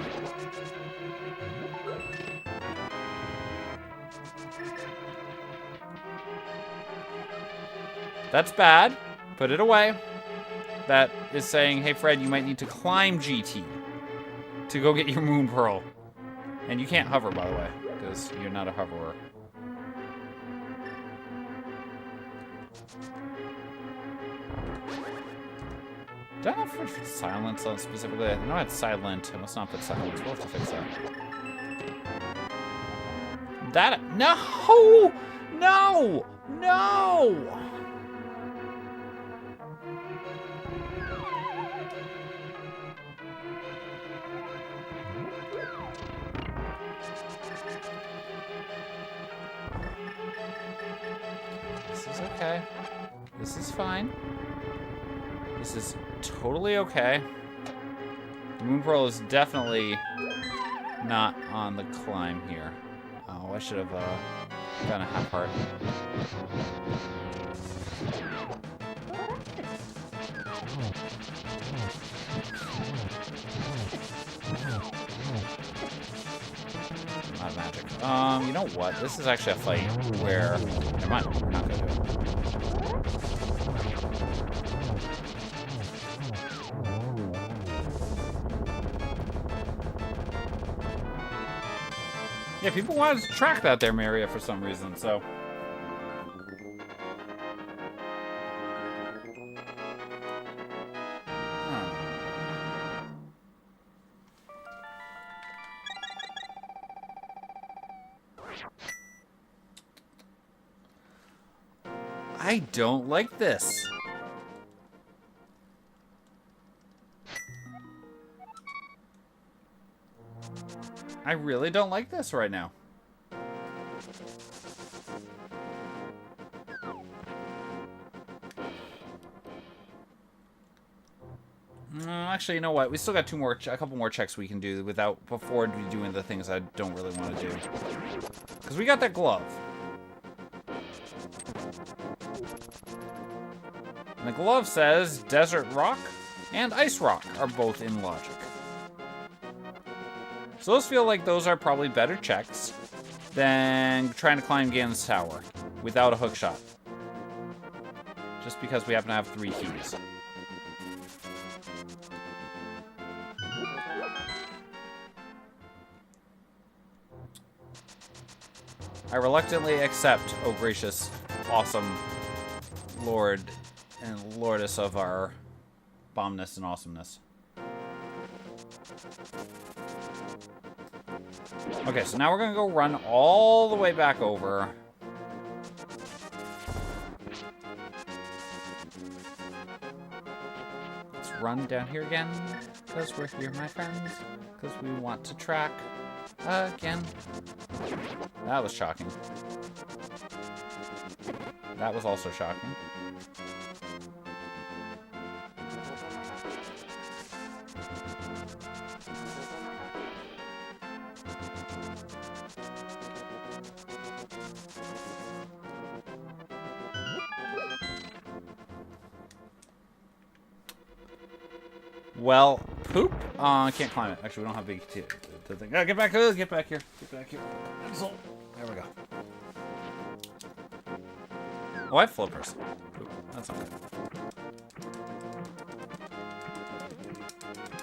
That's bad. Put it away. That is saying, hey Fred, you might need to climb GT to go get your Moon Pearl. And you can't hover, by the way, because you're not a hoverer. Did I not put silence on specifically? I know I had silent. I must not put silence. We'll have to fix that. No! No! No! This is okay. This is fine. This is totally okay. The Moon Pearl is definitely not on the climb here. Oh, I should have done a half heart. Not magic. You know what? This is actually a fight where... Never mind. I'm not gonna do it. Yeah, people wanted to track that there, Maria, for some reason, so... I don't like this. I really don't like this right now. Actually, you know what? We still got a couple more checks we can do before doing the things I don't really want to do. Because we got that glove. And the glove says Desert Rock and Ice Rock are both in logic. So those feel like those are probably better checks than trying to climb Ganon's Tower without a hook shot. Just because we happen to have 3 keys. I reluctantly accept, oh gracious, awesome Lord and Lordess of our bombness and awesomeness. Okay, so now we're gonna go run all the way back over. Let's run down here again, because we're here, my friends, because we want to track again. That was shocking. That was also shocking. Well, poop. I can't climb it. Actually, we don't have big thing. Get back here. Get back here. Get back here. There we go. Oh, I have flippers. Poop. That's not good.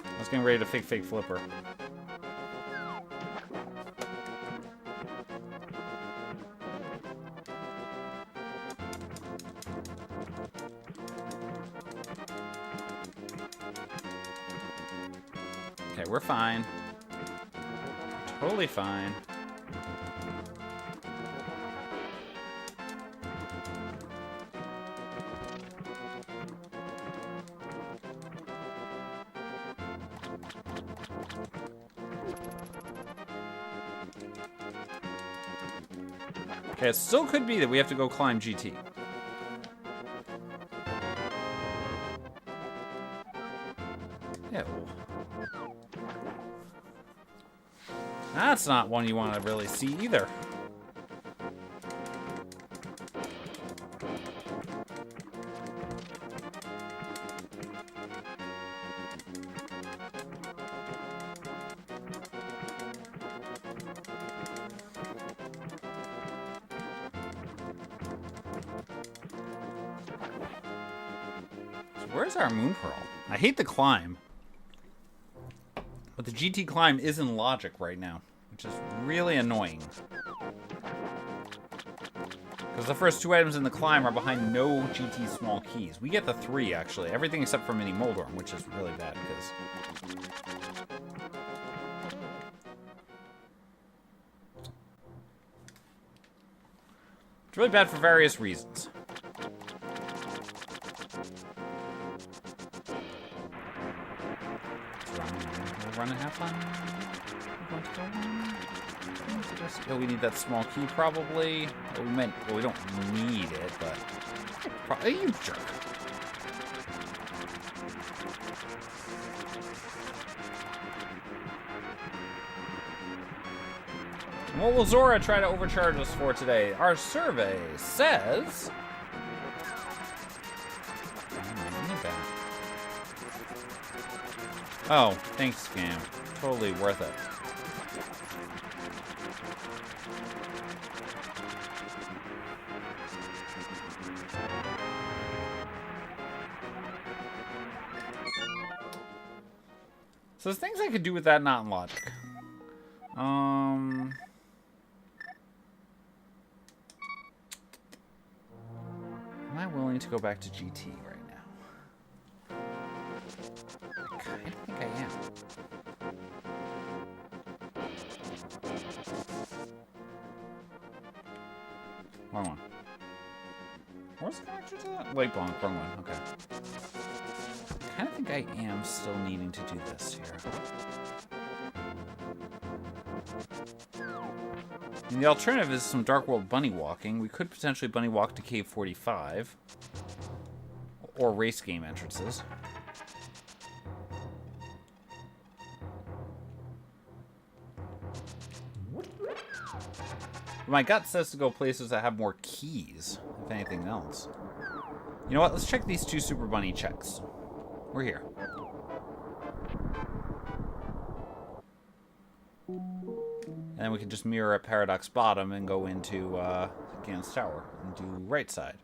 I was getting ready to fake flipper. Okay, we're fine. Totally fine. Okay, it still could be that we have to go climb GT. Ew. That's not one you want to really see either. Where's our moon pearl? I hate the climb. But the GT climb is in logic right now, which is really annoying. Because the first 2 items in the climb are behind no GT small keys. We get the 3, actually. Everything except for Mini Moldorm, which is really bad, because... It's really bad for various reasons. Run and have fun. Oh, we need that small key, probably. Oh, well, we don't need it, but... you jerk. What will Zora try to overcharge us for today? Our survey says... Oh, thanks, Scam. Totally worth it. So there's things I could do with that not in logic. Am I willing to go back to GT right now? I kind of think I am. Wrong one. Where's the connection to that? Wait, wrong one. Okay. I kind of think I am still needing to do this here. And the alternative is some Dark World bunny walking. We could potentially bunny walk to Cave 45. Or race game entrances. My gut says to go places that have more keys, if anything else. You know what? Let's check these 2 Super Bunny checks. We're here. And then we can just mirror at Paradox Bottom and go into Gans Tower and do right side.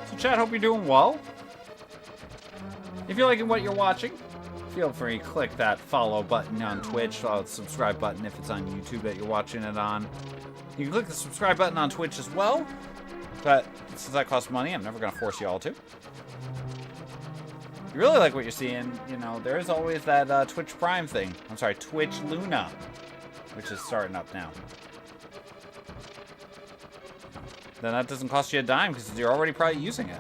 So chat, hope you're doing well. If you're liking what you're watching, feel free to click that follow button on Twitch, follow the subscribe button if it's on YouTube that you're watching it on. You can click the subscribe button on Twitch as well, but since that costs money, I'm never going to force you all to. If you really like what you're seeing, you know, there's always that Twitch Prime thing. I'm sorry, Twitch Luna, which is starting up now. Then that doesn't cost you a dime because you're already probably using it.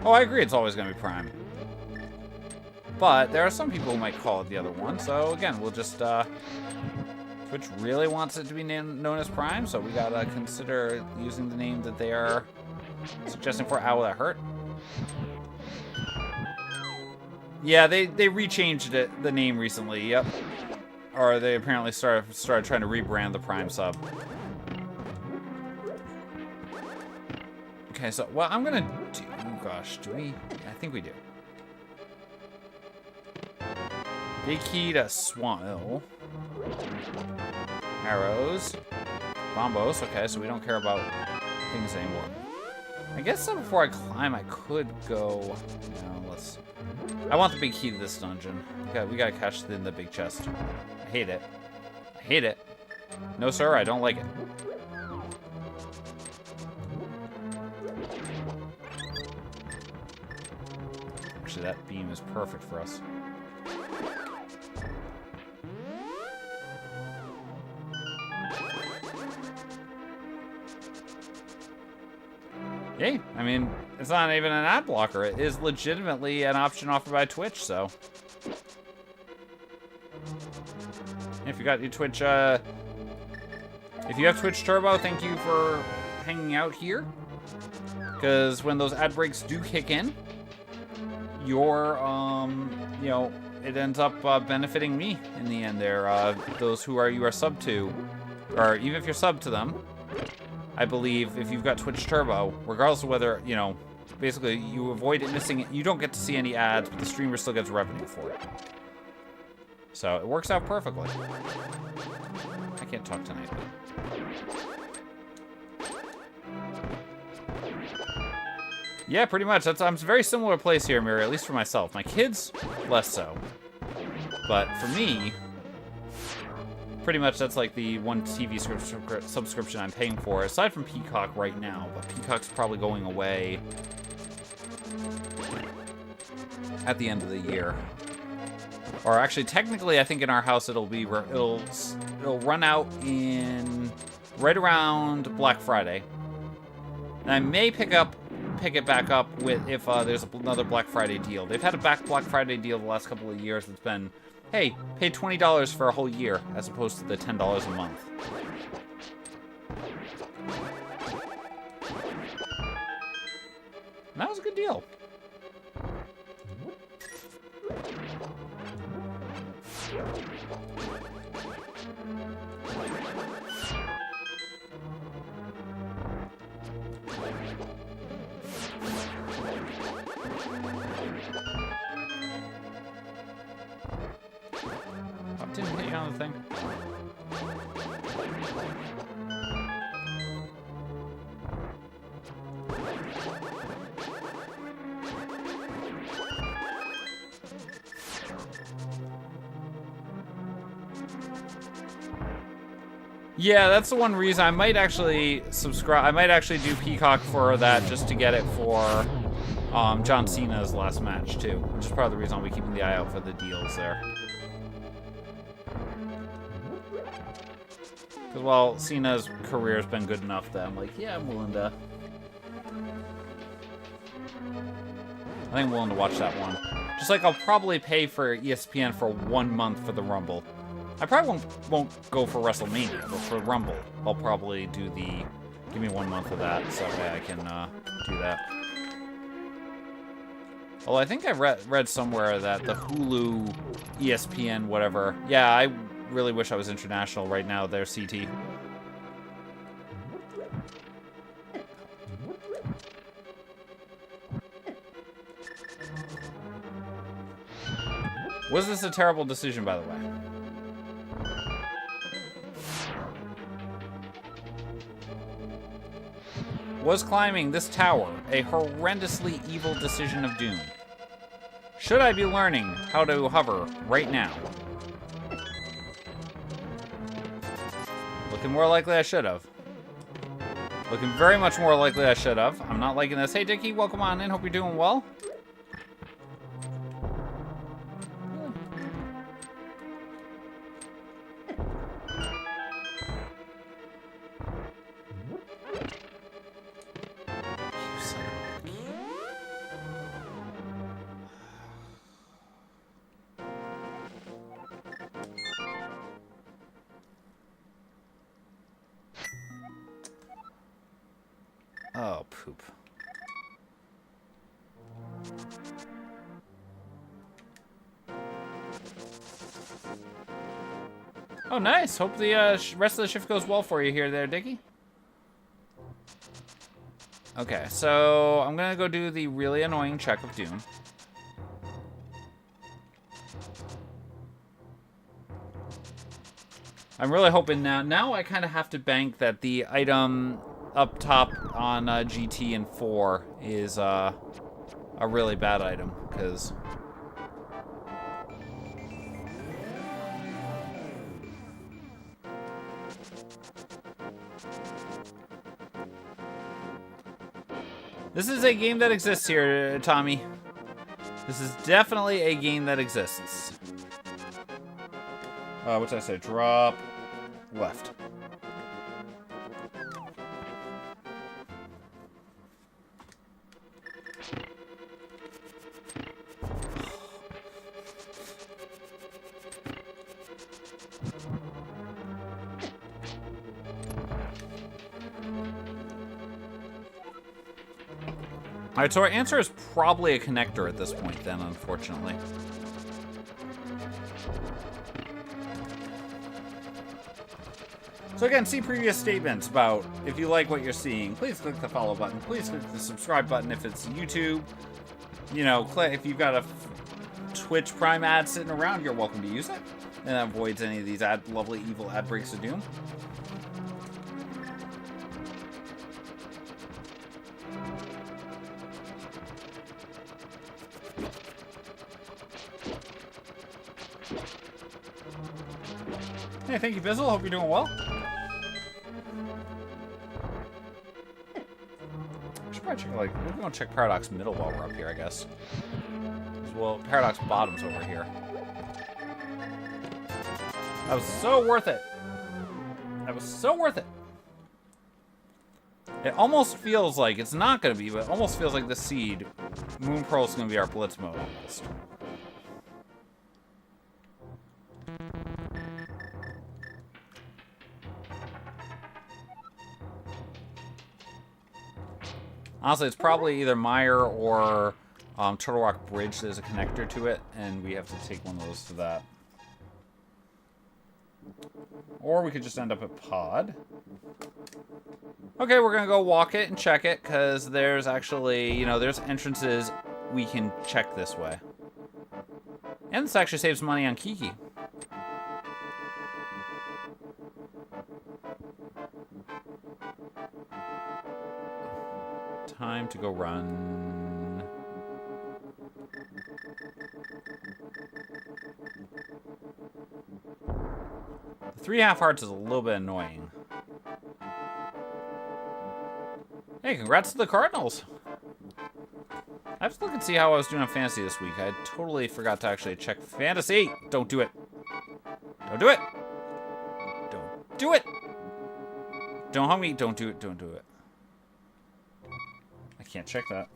Oh, I agree, it's always going to be Prime. But there are some people who might call it the other one, so again, we'll just, Twitch really wants it to be known as Prime, so we gotta consider using the name that they are suggesting for Owl That Hurt. Yeah, they rechanged it, the name recently, yep. Or they apparently started trying to rebrand the Prime sub. Okay, so what I'm gonna do, oh gosh, do we? I think we do. Big key to Swamp Hill. Arrows. Bombos, okay, so we don't care about things anymore. I guess before I climb, I could go, let's, I want the big key to this dungeon. We gotta cash in the big chest. I hate it. I hate it. No, sir, I don't like it. Actually, that beam is perfect for us. Hey, I mean, it's not even an ad blocker. It is legitimately an option offered by Twitch, so. If you got your Twitch, if you have Twitch Turbo, thank you for hanging out here. Because when those ad breaks do kick in, your, it ends up benefiting me in the end there. Those who you are sub to, or even if you're sub to them, I believe if you've got Twitch Turbo, regardless of whether, basically you avoid it missing it, you don't get to see any ads, but the streamer still gets revenue for it. So it works out perfectly. I can't talk tonight. Yeah, pretty much. I'm a very similar place here, Mary, at least for myself. My kids, less so. But for me, pretty much that's like the one TV subscription I'm paying for, aside from Peacock right now. But Peacock's probably going away at the end of the year. Or actually, technically, I think in our house it'll run out in right around Black Friday. And I may pick it back up with if there's another Black Friday deal. They've had a Black Friday deal the last couple of years that's been, hey, pay $20 for a whole year as opposed to the $10 a month. And that was a good deal. I didn't hit you on the thing. Yeah, that's the one reason I might actually subscribe. I might actually do Peacock for that just to get it for John Cena's last match too, which is part of the reason I'll be keeping the eye out for the deals there. Because while Cena's career's been good enough that I'm like, yeah, I'm willing to. I think I'm willing to watch that one. Just like I'll probably pay for ESPN for 1 month for the Rumble. I probably won't go for WrestleMania, but for Rumble, I'll probably do the give me 1 month of that so that way I can do that. Well, I think I read somewhere that the Hulu, ESPN, whatever. Yeah, I really wish I was international right now. They're CT. Was this a terrible decision, by the way? Was climbing this tower a horrendously evil decision of doom? Should I be learning how to hover right now? Looking more likely I should have. Looking very much more likely I should have. I'm not liking this. Hey, Dickie, welcome on in. Hope you're doing well. Oh, poop. Oh, nice. Hope the rest of the shift goes well for you here there, Dickie. Okay, so I'm gonna go do the really annoying check of doom. I'm really hoping now I kind of have to bank that the item up top on GT and 4 is a really bad item, because... This is a game that exists here, Tommy. This is definitely a game that exists. What did I say? Drop left. Alright, so our answer is probably a connector at this point then, unfortunately. So again, see previous statements about if you like what you're seeing, please click the follow button. Please click the subscribe button if it's YouTube. You know, if you've got a Twitch Prime ad sitting around, you're welcome to use it. And that avoids any of these lovely evil ad breaks of doom. Hey, thank you, Bizzle. Hope you're doing well. We should probably check, we're going to check Paradox Middle while we're up here, I guess. Well, Paradox Bottom's over here. That was so worth it. That was so worth it. It almost feels like, it's not going to be, but it almost feels like the seed, Moon Pearl is going to be our blitz mode almost. Honestly, it's probably either Meyer or Turtle Rock Bridge. There's a connector to it, and we have to take one of those to that. Or we could just end up at Pod. Okay, we're going to go walk it and check it, because there's actually, you know, there's entrances we can check this way. And this actually saves money on Kiki. Time to go run. The 3.5 hearts is a little bit annoying. Hey, congrats to the Cardinals. I have to look and see how I was doing on fantasy this week. I totally forgot to actually check fantasy. Don't do it. Don't do it. Don't do it. Don't hug me. Don't do it. Don't do it. I can't check that.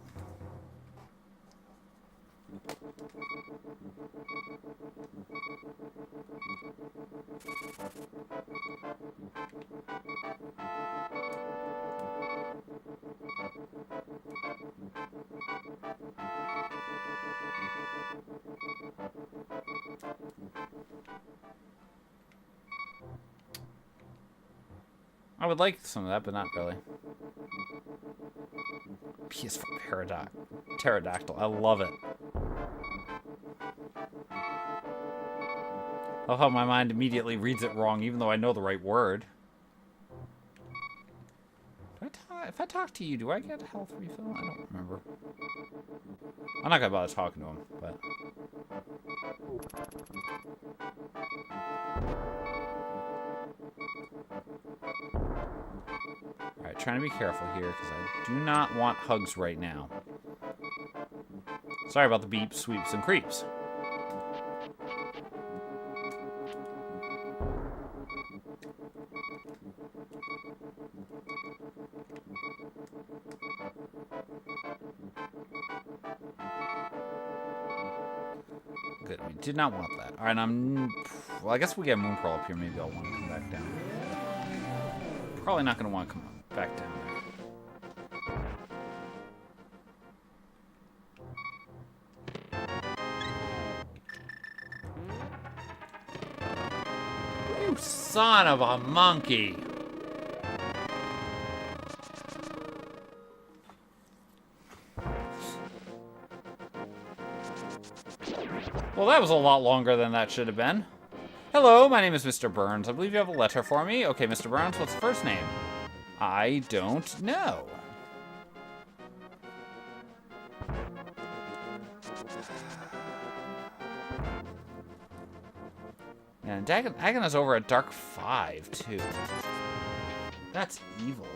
I would like some of that, but not really. PS4 pterodactyl. I love it. I love how my mind immediately reads it wrong, even though I know the right word. If I talk to you, do I get a health refill? I don't remember. I'm not gonna bother talking to him, but... Alright, trying to be careful here, because I do not want hugs right now. Sorry about the beeps, sweeps, and creeps. Good, we did not want that. Alright, well, I guess we get Moon Pearl up here. Maybe I'll want to come back down. Probably not going to want to come back down there. You son of a monkey. Well, that was a lot longer than that should have been. Hello, my name is Mr. Burns. I believe you have a letter for me. Okay, Mr. Burns, what's the first name? I don't know. And Agana's over at Dark 5, too. That's evil.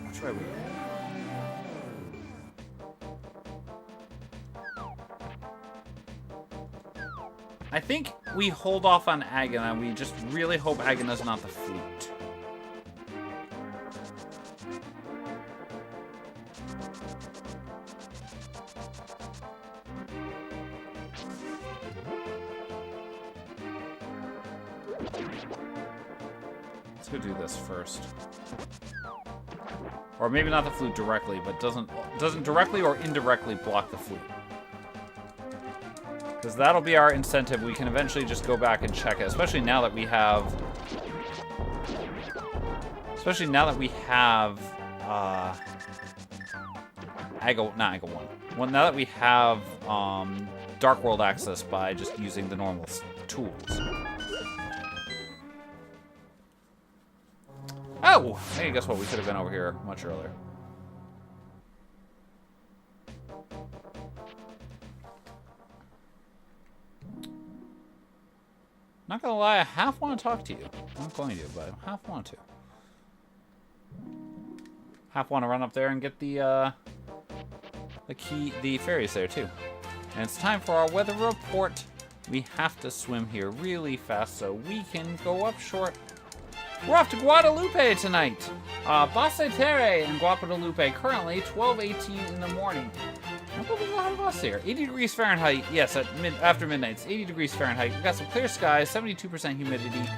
Which way are we going? I think we hold off on Agana. We just really hope Agana's not the flute. Let's go do this first. Or maybe not the flute directly, but doesn't directly or indirectly block the flute. Because that'll be our incentive. We can eventually just go back and check it, especially now that we have... not Aga 1. Well, now that we have Dark World access by just using the normal tools. Oh! Hey, guess what? We could have been over here much earlier. Not gonna lie, I half want to talk to you. I'm not going to, but I half want to. Half want to run up there and get the fairies there too. And it's time for our weather report. We have to swim here really fast so we can go up short. We're off to Guadalupe tonight. Basse Terre in Guadalupe, currently 12:18 in the morning. I don't think we'll have a bus here. 80 degrees Fahrenheit. Yes, after midnight. It's 80 degrees Fahrenheit. We've got some clear skies, 72% humidity.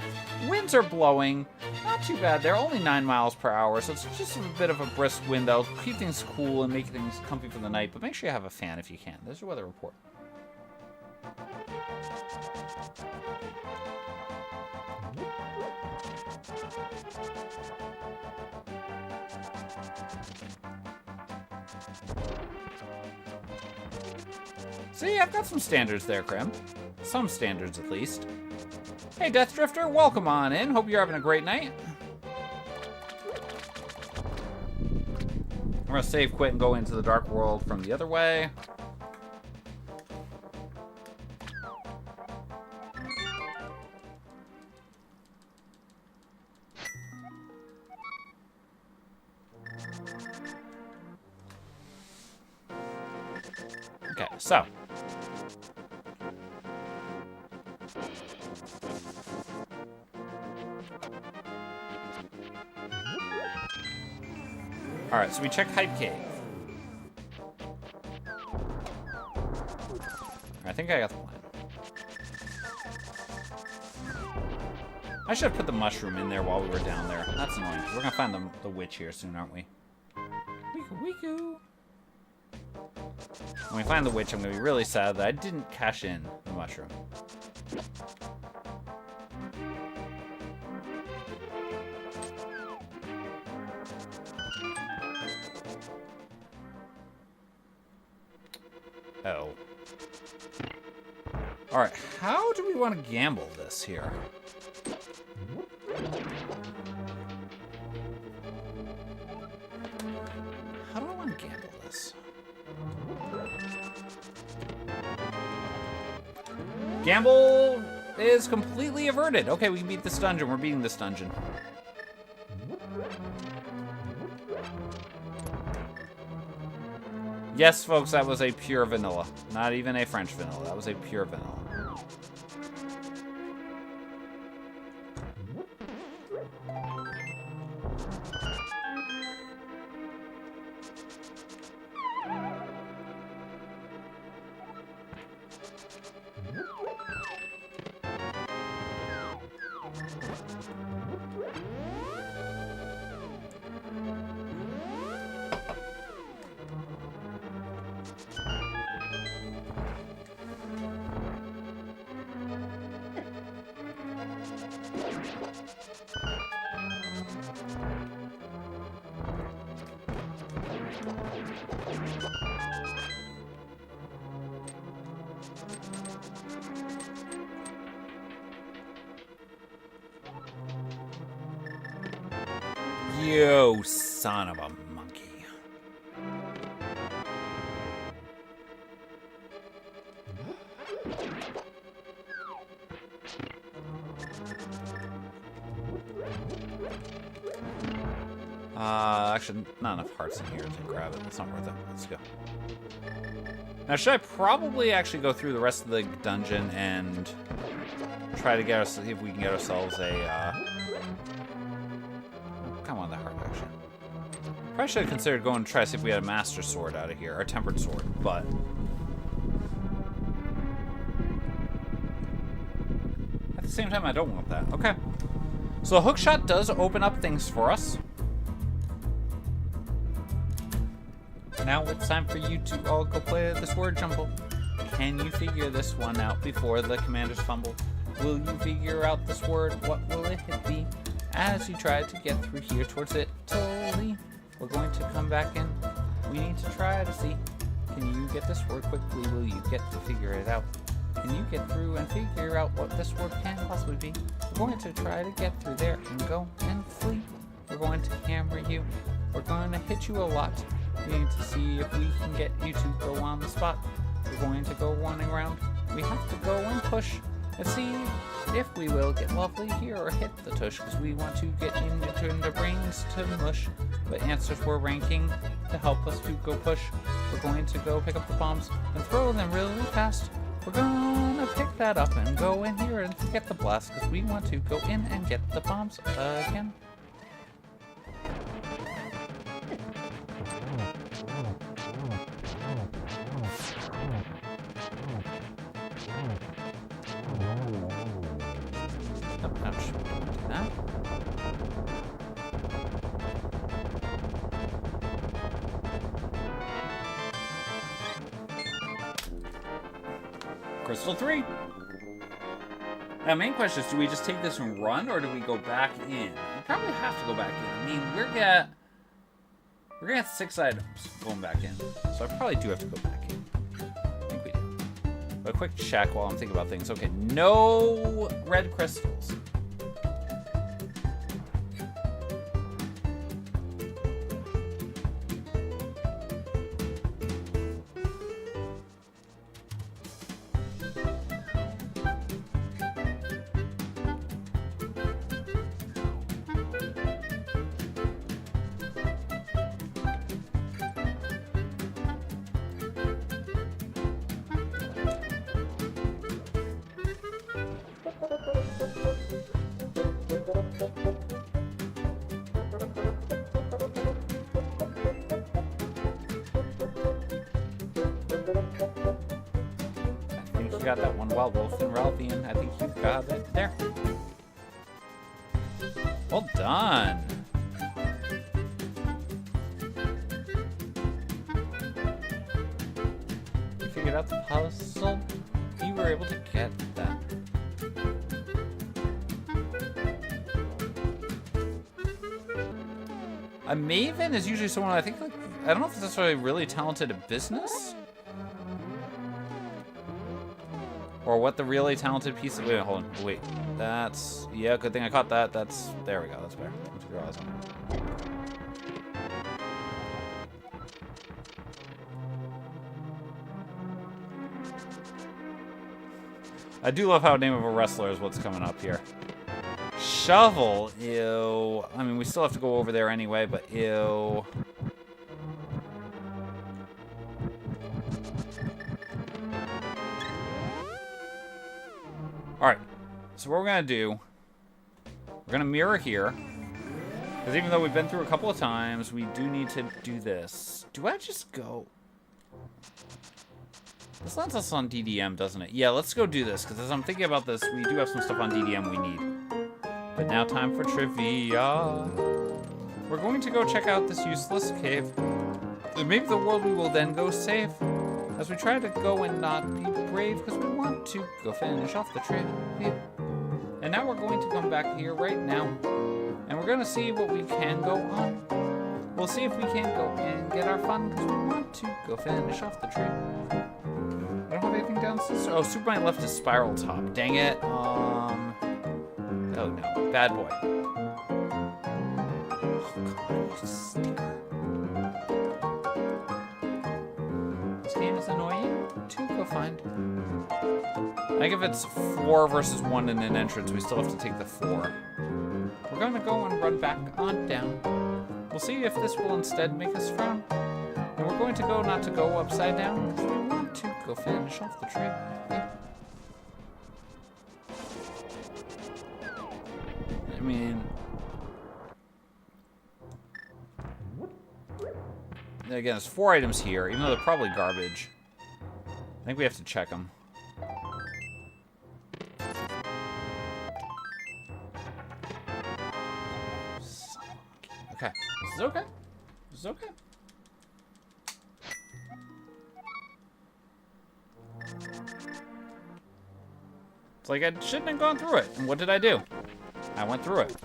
Winds are blowing. Not too bad. They're only 9 miles per hour, so it's just a bit of a brisk wind that'll keep things cool and make things comfy for the night. But make sure you have a fan if you can. There's your weather report. See, I've got some standards there, Krim. Some standards, at least. Hey, Death Drifter, welcome on in. Hope you're having a great night. I'm gonna save, quit, and go into the Dark World from the other way. Okay, so. Alright, so we check Hype Cave. I think I got the plan. I should have put the mushroom in there while we were down there. That's annoying. We're gonna find the witch here soon, aren't we? Weeku. When we find the witch, I'm gonna be really sad that I didn't cash in the mushroom. Oh. Alright, how do we want to gamble this here? How do I want to gamble this? Gamble is completely averted. Okay, we can beat this dungeon. We're beating this dungeon. Yes, folks, that was a pure vanilla. Not even a French vanilla. That was a pure vanilla. You son of a monkey. Actually, not enough hearts in here to grab it. It's not worth it. Let's go. Now, should I probably actually go through the rest of the dungeon and try to get us, see if we can get ourselves a, come on, that heart action. Probably should have considered going to try to see if we had a master sword out of here, or a tempered sword, but at the same time, I don't want that. Okay. So the hookshot does open up things for us. Now it's time for you to all go play this word jumble. Can you figure this one out before the commanders fumble? Will you figure out this word? What will it be? As you try to get through here towards Italy, we're going to come back in. We need to try to see. Can you get this word quickly? Will you get to figure it out? Can you get through and figure out what this word can possibly be? We're going to try to get through there and go and flee. We're going to hammer you. We're going to hit you a lot. We need to see if we can get you to go on the spot. We're going to go running around. We have to go and push and see if we will get lovely here or hit the tush, because we want to get into the brains to mush. But answers we're ranking to help us to go push. We're going to go pick up the bombs and throw them really fast. We're gonna pick that up and go in here and get the blast, because we want to go in and get the bombs again. Crystal 3. Now, main question is, do we just take this and run, or do we go back in? We probably have to go back in. I mean, we're gonna get 6 items going back in, so I probably do have to go back in. I think we do. But a quick check while I'm thinking about things. Okay, no red crystals. Got that one. Wild Wolf and Ralphian. I think you've got it there. Well done. You figured out the puzzle. You were able to get that. A maven is usually someone I think, like, I don't know if it's necessarily really talented at business. Or what the really talented piece of... Wait, hold on. Wait. That's... Yeah, good thing I caught that. That's... There we go. That's better. Let's figure out something. I do love how name of a wrestler is what's coming up here. Shovel. Ew. I mean, we still have to go over there anyway, but ew. Alright, so what we're going to do, we're going to mirror here, because even though we've been through a couple of times, we do need to do this. Do I just go? This lands us on DDM, doesn't it? Yeah, let's go do this, because as I'm thinking about this, we do have some stuff on DDM we need. But now time for trivia. We're going to go check out this useless cave. And maybe the world we will then go save. As we try to go and not be brave, because we want to go finish off the trivia. And now we're going to come back here right now, and we're going to see what we can go on. We'll see if we can go and get our fun, because we want to go finish off the trivia. I don't have anything downstairs. Oh, Superman left his spiral top. Dang it. Oh no, bad boy. Oh, sticker. This game is annoying to go find. I think if it's 4 versus 1 in an entrance, we still have to take the 4. We're going to go and run back on down. We'll see if this will instead make us frown. And we're going to go not to go upside down, because we want to go finish off the tree. Yeah. I mean... Again, there's 4 items here, even though they're probably garbage. I think we have to check them. Okay. This is okay. This is okay. It's like I shouldn't have gone through it. And what did I do? I went through it.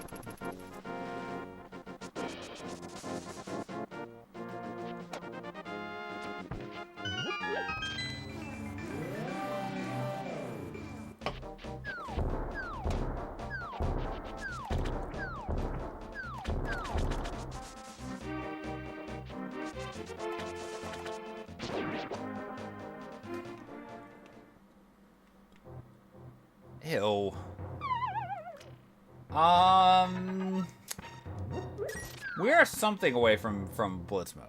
Ew. We are something away from Blitz mode.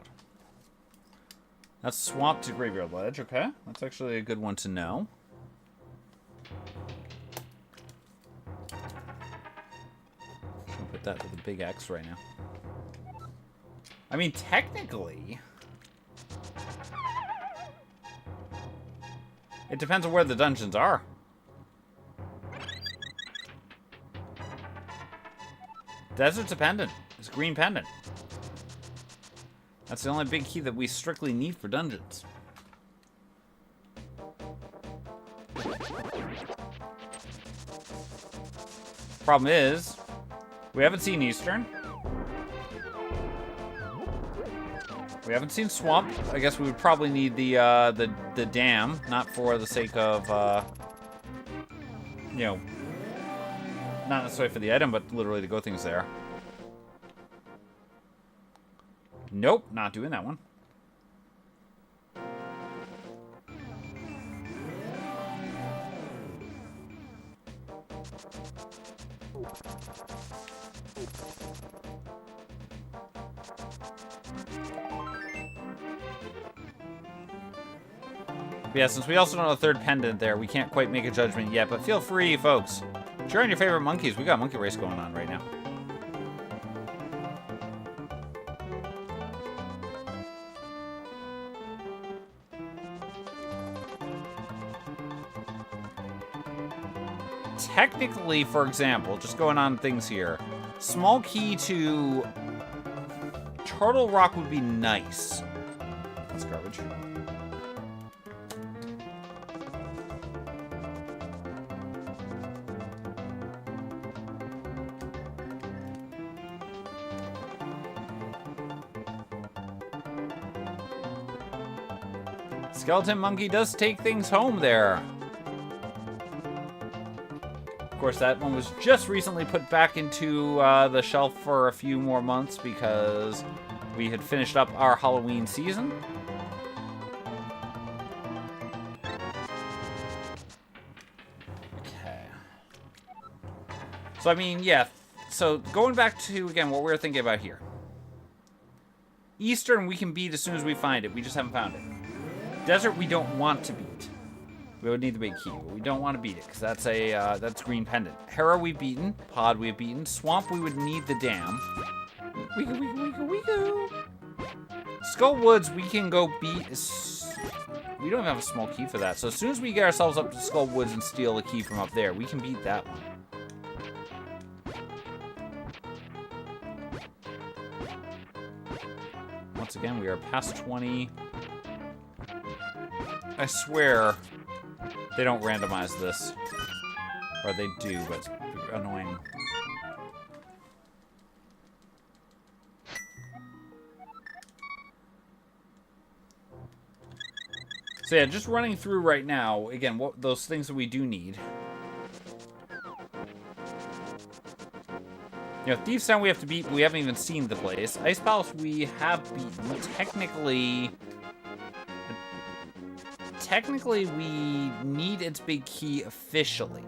That's Swamp to Graveyard Ledge, okay. That's actually a good one to know. I'm gonna put that with a big X right now. I mean, technically... It depends on where the dungeons are. Desert's a pendant. It's a green pendant. That's the only big key that we strictly need for dungeons. Problem is, we haven't seen Eastern. We haven't seen Swamp. I guess we would probably need the dam, not for the sake of, you know, not necessarily for the item, but literally to go things there. Nope, not doing that one. Yeah, since we also don't have a third pendant there, we can't quite make a judgment yet, but feel free, folks. Cheer on your favorite monkeys. We got a monkey race going on right now. Technically, for example, just going on things here, small key to Turtle Rock would be nice. That's garbage. Skeleton Monkey does take things home there. Of course, that one was just recently put back into the shelf for a few more months because we had finished up our Halloween season. Okay. So, I mean, yeah. So, going back to, again, what we were thinking about here. Eastern we can beat as soon as we find it. We just haven't found it. Desert we don't want to beat. We would need the big key, but we don't want to beat it because that's a that's green pendant. Hera we've beaten. Pod we've beaten. Swamp we would need the dam. Weeko, weeko, weeko, weeko. Skull Woods we can go beat. We don't have a small key for that. So as soon as we get ourselves up to Skull Woods and steal a key from up there, we can beat that one. Once again, we are past 20. I swear they don't randomize this. Or they do, but it's annoying. So yeah, just running through right now, again, what those things that we do need. You know, Thieves Town we have to beat. We haven't even seen the place. Ice Palace we have beaten. Technically, we need its big key officially.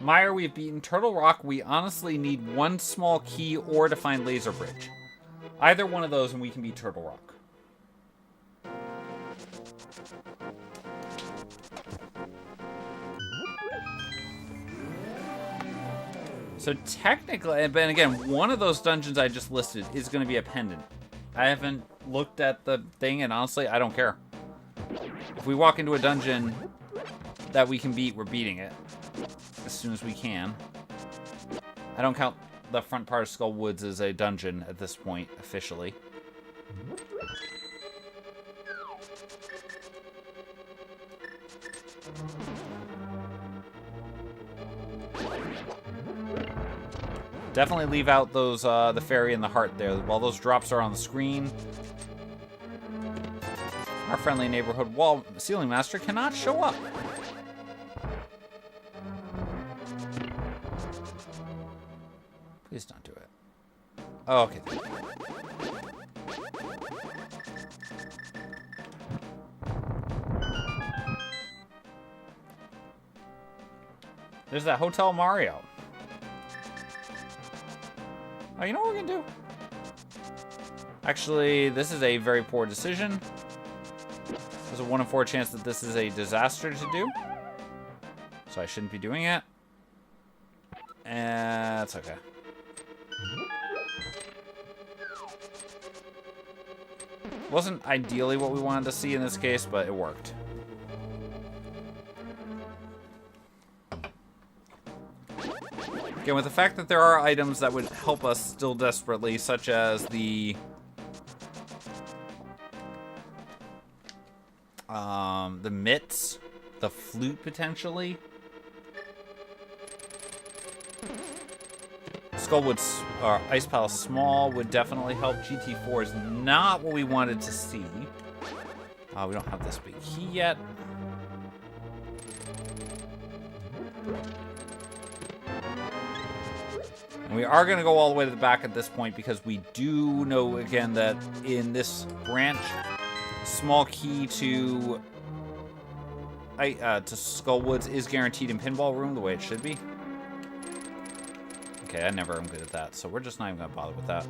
Mire we've beaten. Turtle Rock we honestly need one small key or to find Laser Bridge. Either one of those and we can beat Turtle Rock. So technically, but again, one of those dungeons I just listed is going to be a pendant. I haven't looked at the thing, and honestly, I don't care. If we walk into a dungeon that we can beat, we're beating it as soon as we can. I don't count the front part of Skull Woods as a dungeon at this point, officially. Definitely leave out those the fairy and the heart there. While those drops are on the screen, our friendly neighborhood wall ceiling master cannot show up. Please don't do it. Oh, okay. There's that Hotel Mario. Oh, you know what we're gonna do? Actually, this is a very poor decision. There's a 1 in 4 chance that this is a disaster to do. So I shouldn't be doing it. And it's okay. Wasn't ideally what we wanted to see in this case, but it worked. Again, with the fact that there are items that would help us still desperately, such as the mitts, the flute potentially. Skullwood's Ice Palace Small would definitely help. GT4 is not what we wanted to see. We don't have this big key yet. And we are going to go all the way to the back at this point because we do know, again, that in this branch, small key to Skullwoods is guaranteed in Pinball Room the way it should be. Okay, I never am good at that, so we're just not even going to bother with that.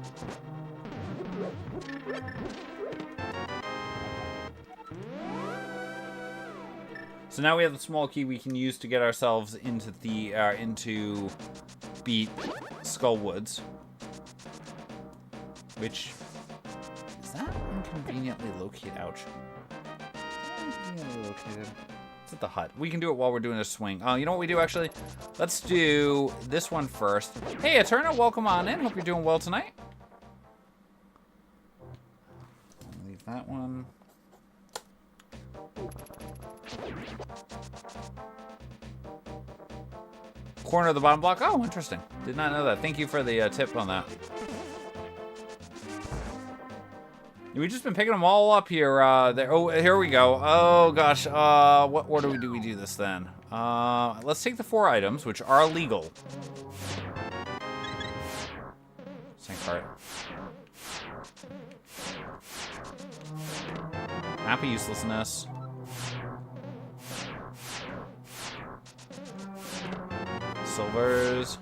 So now we have the small key we can use to get ourselves into the into beat Skullwoods, which is that inconveniently located. Ouch. Inconveniently located. It's at the hut. We can do it while we're doing a swing. You know what we do actually? Let's do this one first. Hey, Eterna, welcome on in. Hope you're doing well tonight. Leave that one. Corner of the bottom block. Oh, interesting. Did not know that. Thank you for the tip on that. We've just been picking them all up here. Oh, here we go. Oh, gosh. What order do we do this then? Let's take the 4 items, which are legal. Same cart. Map of uselessness. Silvers.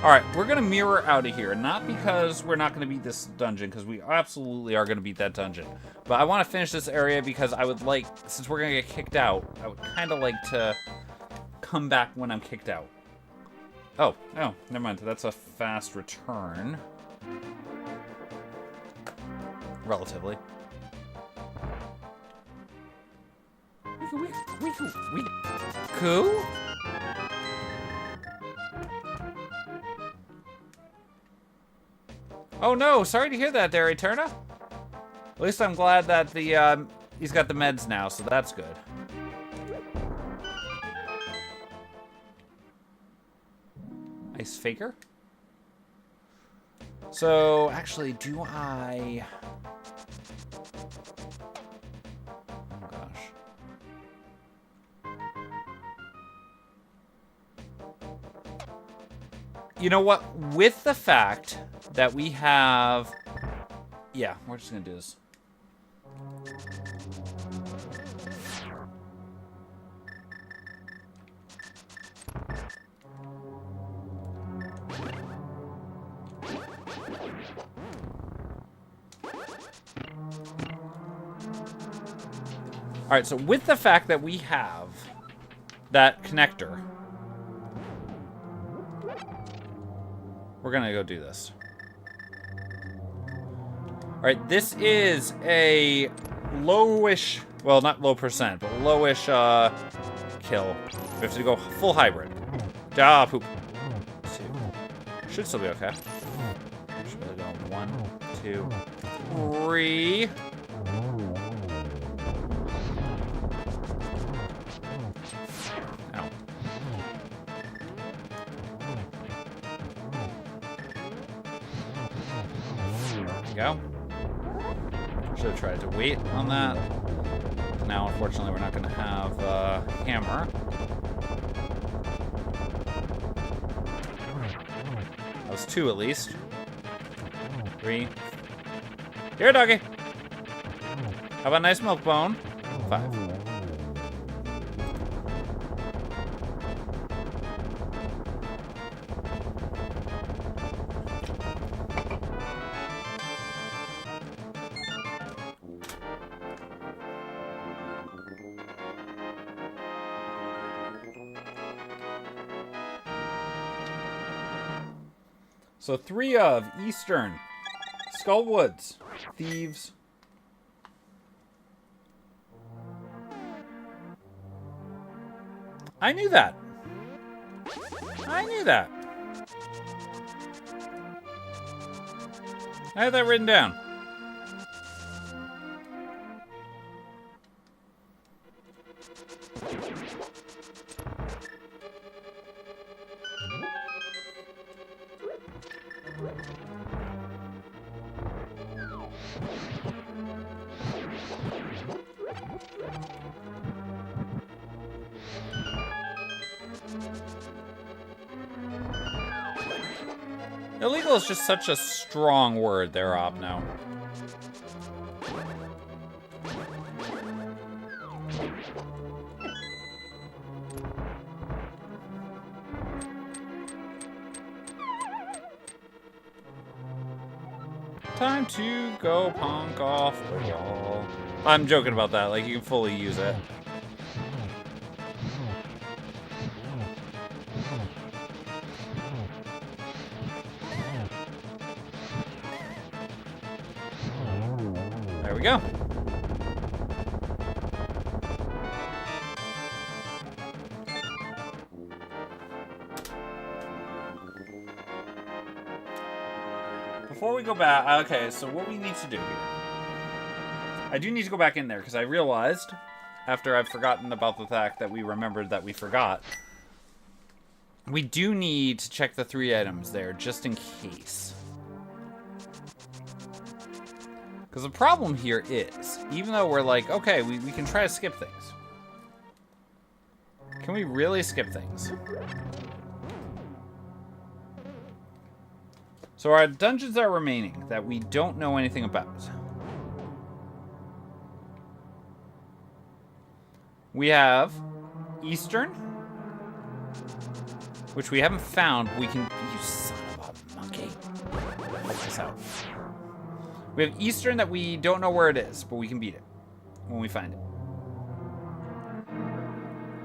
Alright, we're going to mirror out of here. Not because we're not going to beat this dungeon, because we absolutely are going to beat that dungeon. But I want to finish this area because I would like, since we're going to get kicked out, I would kind of like to come back when I'm kicked out. Oh, never mind. That's a fast return. Relatively. Cool. Oh no, sorry to hear that there, Eterna. At least I'm glad that the he's got the meds now, so that's good. Ice Faker? So, actually, do I... Oh, gosh. You know what? With the fact that we have... Yeah, we're just going to do this. All right, so with the fact that we have that connector, we're gonna go do this. All right, this is a lowish, well, not low percent, but lowish kill. We have to go full hybrid. Ah, poop. 2. Should still be okay. Should really go 1, 2, 3. Go. Should have tried to wait on that. Now, unfortunately, we're not going to have a hammer. That was 2 at least. 3. Here, doggy. How about a nice milk bone? 5. So 3 of Eastern, Skullwoods, Thieves. I knew that. I knew that. I had that written down. Illegal is just such a strong word there, Opno. Time to go punk off the wall. I'm joking about that, like you can fully use it. There we go. Before we go back, okay, so what we need to do here. I do need to go back in there because I realized, after I've forgotten about the fact that we remembered that we forgot, we do need to check the 3 items there just in case. Because the problem here is, even though we're like, okay, we can try to skip things. Can we really skip things? So our dungeons are remaining that we don't know anything about. We have Eastern, which we haven't found. We can... You son of a monkey. Help us out. We have Eastern that we don't know where it is, but we can beat it when we find it.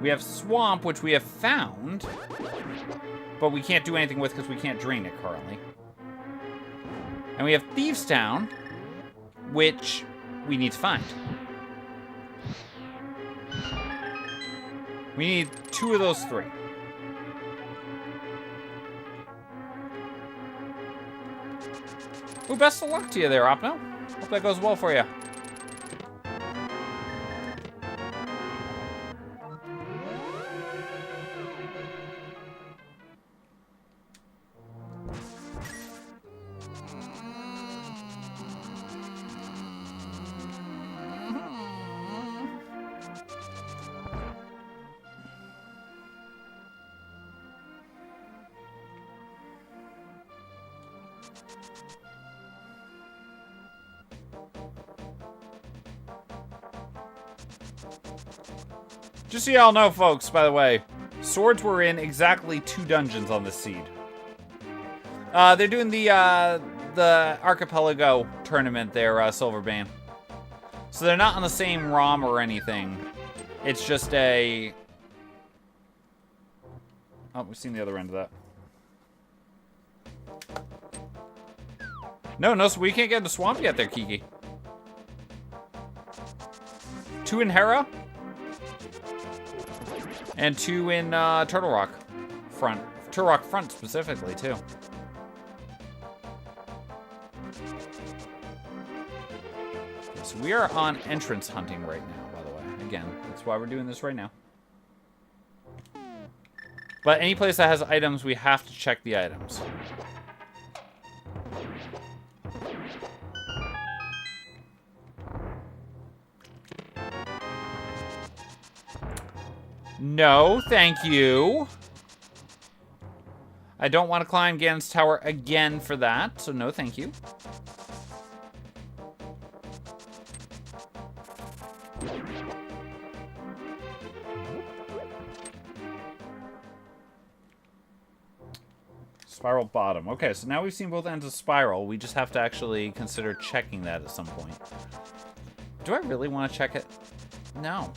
We have Swamp, which we have found, but we can't do anything with because we can't drain it currently. And we have Thieves Town, which we need to find. We need 2 of those 3. Ooh, best of luck to you there, Opno. Hope that goes well for you. Just so y'all know, folks, by the way, Swords were in exactly 2 dungeons on this seed. They're doing the Archipelago tournament there, Silverbane. So they're not on the same ROM or anything. It's just a... Oh, we've seen the other end of that. No, so we can't get in the swamp yet there, Kiki. 2 in Hera. And 2 in Turtle Rock Front. Turtle Rock Front specifically, too. Okay, so we are on entrance hunting right now, by the way. Again, that's why we're doing this right now. But any place that has items, we have to check the items. No, thank you. I don't want to climb Ganon's Tower again for that, so no, thank you. Spiral bottom. Okay, so now we've seen both ends of Spiral. We just have to actually consider checking that at some point. Do I really want to check it? No.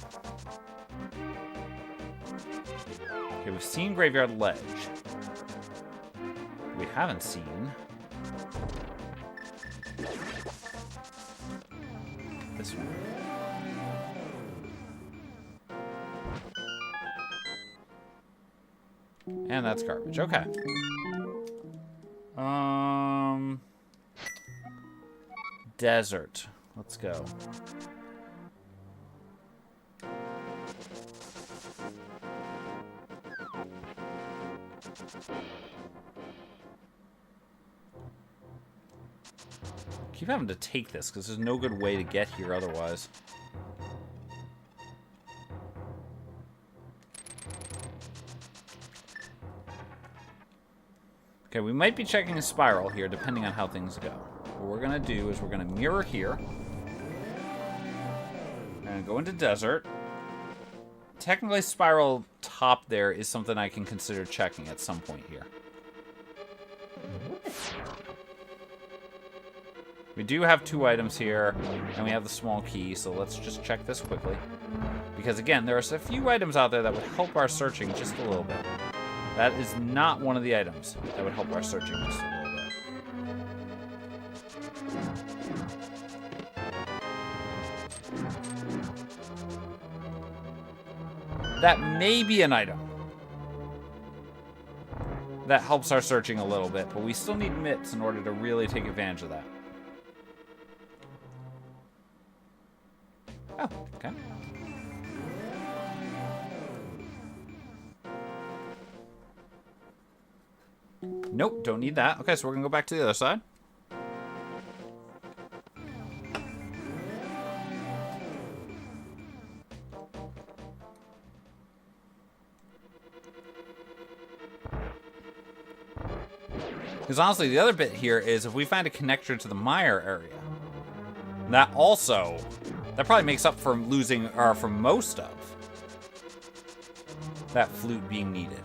Okay, we've seen Graveyard Ledge. We haven't seen this one. And that's garbage. Okay. Desert. Let's go. Keep having to take this because there's no good way to get here otherwise. Okay, we might be checking a spiral here depending on how things go. What we're gonna do is we're gonna mirror here. And go into desert. Technically, spiral top there is something I can consider checking at some point here. We do have 2 items here, and we have the small key, so let's just check this quickly. Because again, there are a few items out there that would help our searching just a little bit. That is not one of the items that would help our searching just a little bit. That may be an item that helps our searching a little bit, but we still need mitts in order to really take advantage of that. Oh, okay. Nope, don't need that. Okay, so we're gonna go back to the other side. Because honestly, the other bit here is if we find a connector to the mire area, that probably makes up for losing, or for most of that flute being needed.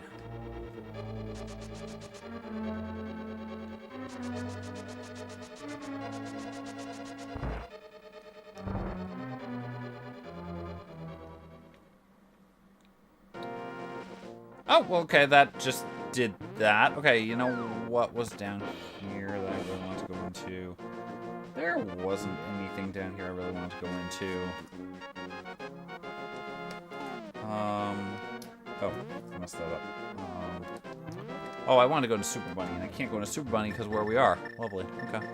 Oh, well, okay, that just did that. Okay, you know what was down here that I really want to go into? There wasn't anything down here I really wanted to go into. Oh, I messed that up. Oh, I wanted to go to Super Bunny, and I can't go into Super Bunny because of where we are. Lovely. Okay.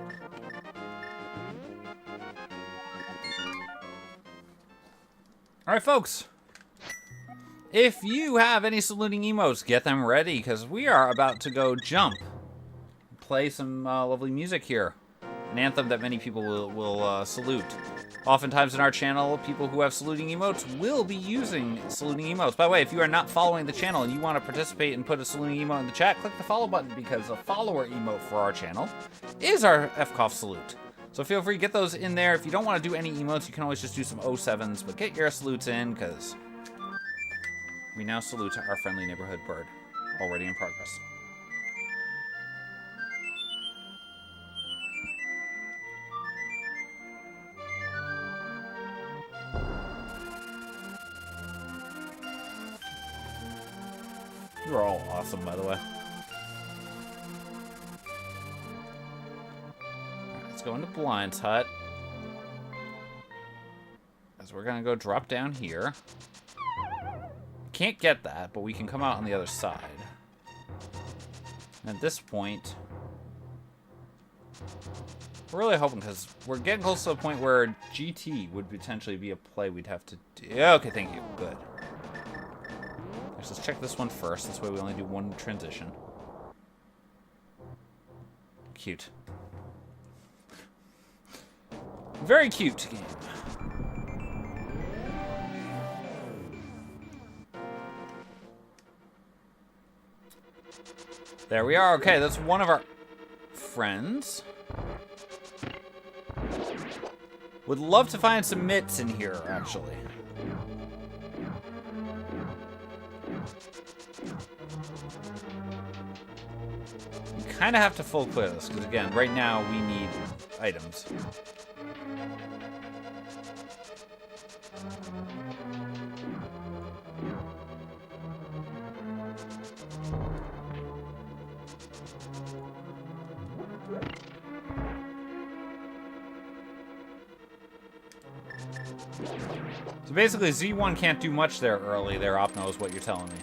Alright, folks. If you have any saluting emotes, get them ready, because we are about to go jump. Play some lovely music here. An anthem that many people will salute. Oftentimes in our channel, people who have saluting emotes will be using saluting emotes. By the way, if you are not following the channel and you want to participate and put a saluting emote in the chat, click the follow button, because a follower emote for our channel is our FCOF salute. So feel free to get those in there. If you don't want to do any emotes, you can always just do some 07s, but get your salutes in, because we now salute our friendly neighborhood bird. Already in progress. You are all awesome, by the way. Alright, let's go into Blind's hut. As we're gonna go drop down here. Can't get that, but we can come out on the other side. And at this point, we're really hoping, because we're getting close to the point where GT would potentially be a play we'd have to do. Okay, thank you. Good. Let's just check this one first. This way we only do one transition. Cute. Very cute game. There we are. Okay, that's one of our friends. Would love to find some mitts in here, actually. We kind of have to full clear this, because again, right now we need items. So basically, Z1 can't do much there early there, Opno, is what you're telling me.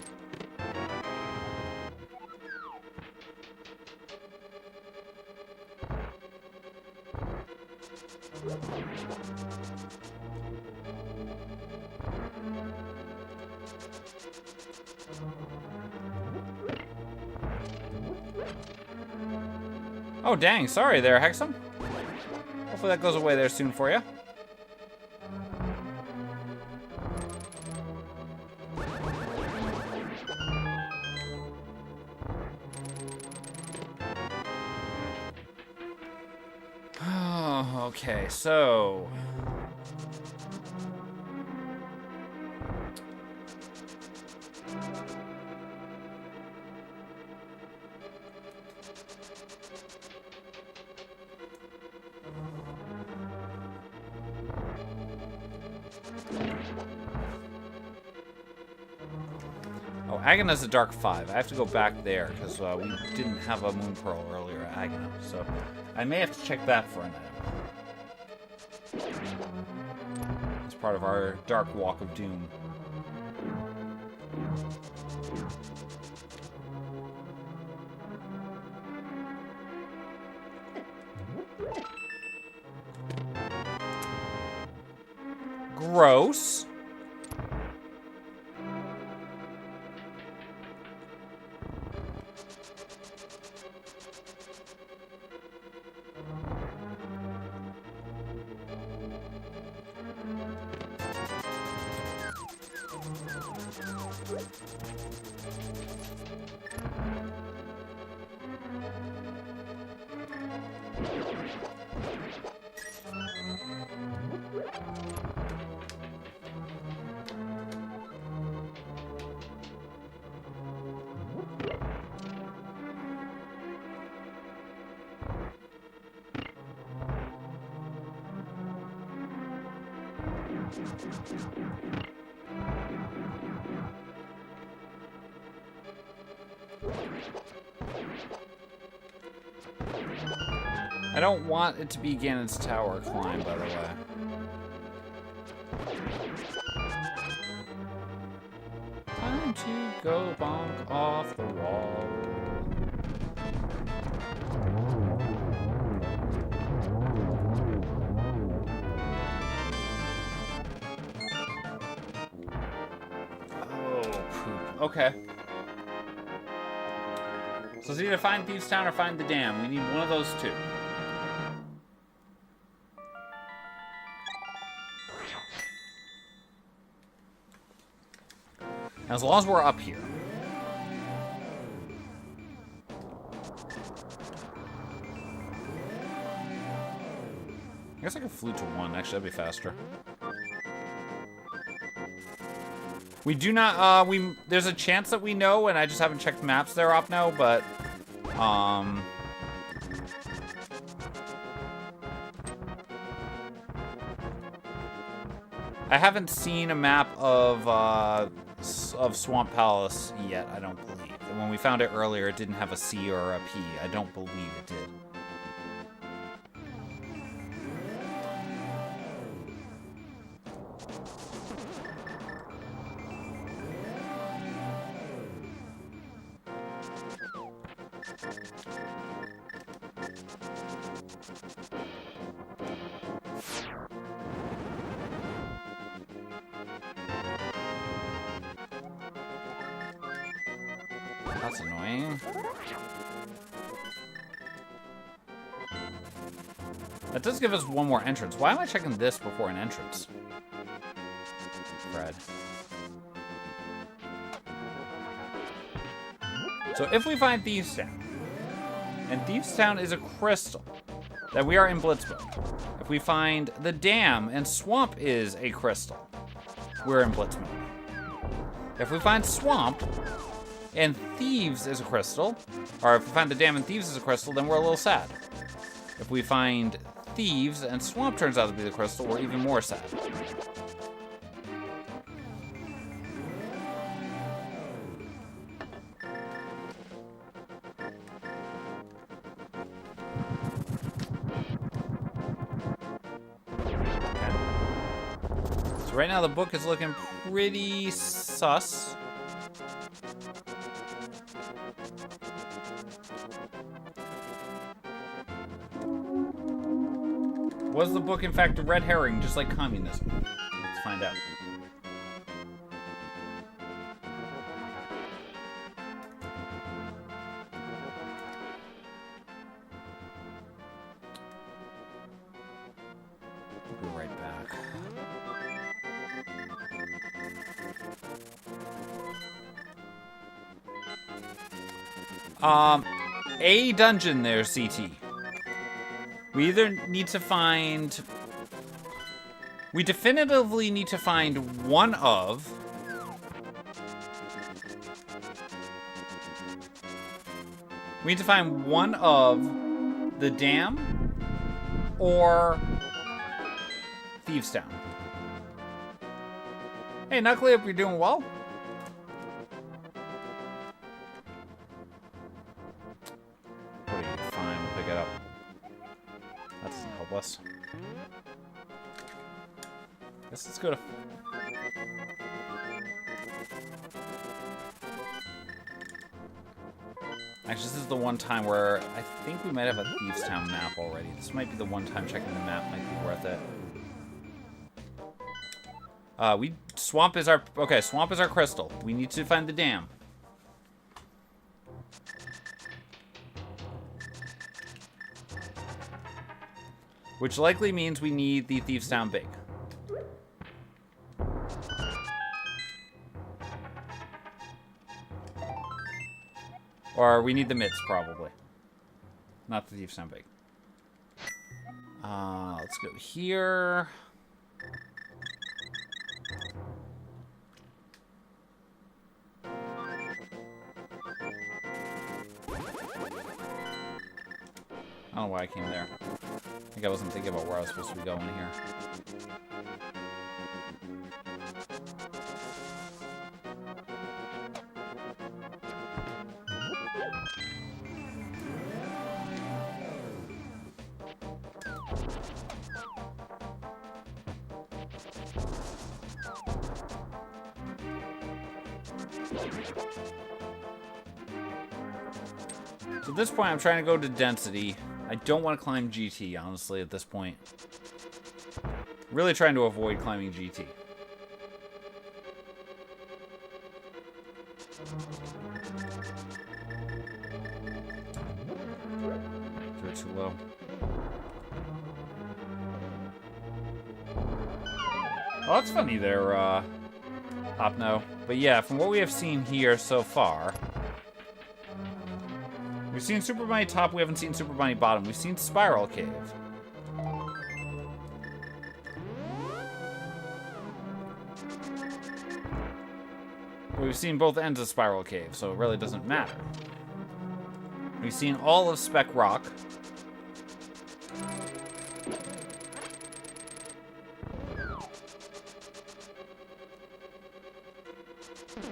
Oh, dang. Sorry there, Hexam. Hopefully that goes away there soon for you. Okay, so... Oh, Agana's a Dark 5. I have to go back there, because we didn't have a Moon Pearl earlier at Agana, so I may have to check that for an item. It's part of our Dark Walk of Doom. Gross. I don't want it to be Ganon's Tower climb, by the way. Time to go bonk off the wall. Oh, poop. Okay. So it's either find Thieves Town or find the dam. We need one of those two. As long as we're up here. I guess I could flute to 1. Actually, that'd be faster. We do not, there's a chance that we know, and I just haven't checked maps there up now, but, I haven't seen a map of Swamp Palace yet, I don't believe. And when we found it earlier, it didn't have a C or a P. I don't believe it did. That's annoying. That does give us one more entrance. Why am I checking this before an entrance? Fred. So if we find Thieves Town, and Thieves Town is a crystal, then we are in Blitz mode. If we find the dam and Swamp is a crystal, we're in Blitz mode. If we find Swamp and Thieves is a crystal, or if we find the dam and Thieves is a crystal, then we're a little sad. If we find Thieves and Swamp turns out to be the crystal, we're even more sad. Okay. So right now the book is looking pretty sus. Was the book, in fact, a red herring, just like communism? Let's find out. We'll be right back. A dungeon there, CT. We either need to find... We definitively need to find one of... We need to find one of the dam or Thieves Town. Hey, Knuckly, hope you're doing well. What do you find? We'll pick it up. That doesn't help us. Guess let's go to... Actually, this is the one time where I think we might have a Thieves Town map already. This might be the one time checking the map might be worth it. Swamp is our... Okay, Swamp is our crystal. We need to find the dam. Which likely means we need the Thieves Town Big. Or we need the mitts, probably. Not the Thieves Town Big. Let's go here. I don't know why I came there. I think I wasn't thinking about where I was supposed to be going here. So at this point, I'm trying to go to density. I don't want to climb GT, honestly, at this point. Really trying to avoid climbing GT. They're too low. Oh, that's funny. They're, Opno. But yeah, from what we have seen here so far, we've seen Super Bunny Top, we haven't seen Super Bunny Bottom. We've seen Spiral Cave. We've seen both ends of Spiral Cave, so it really doesn't matter. We've seen all of Spec Rock.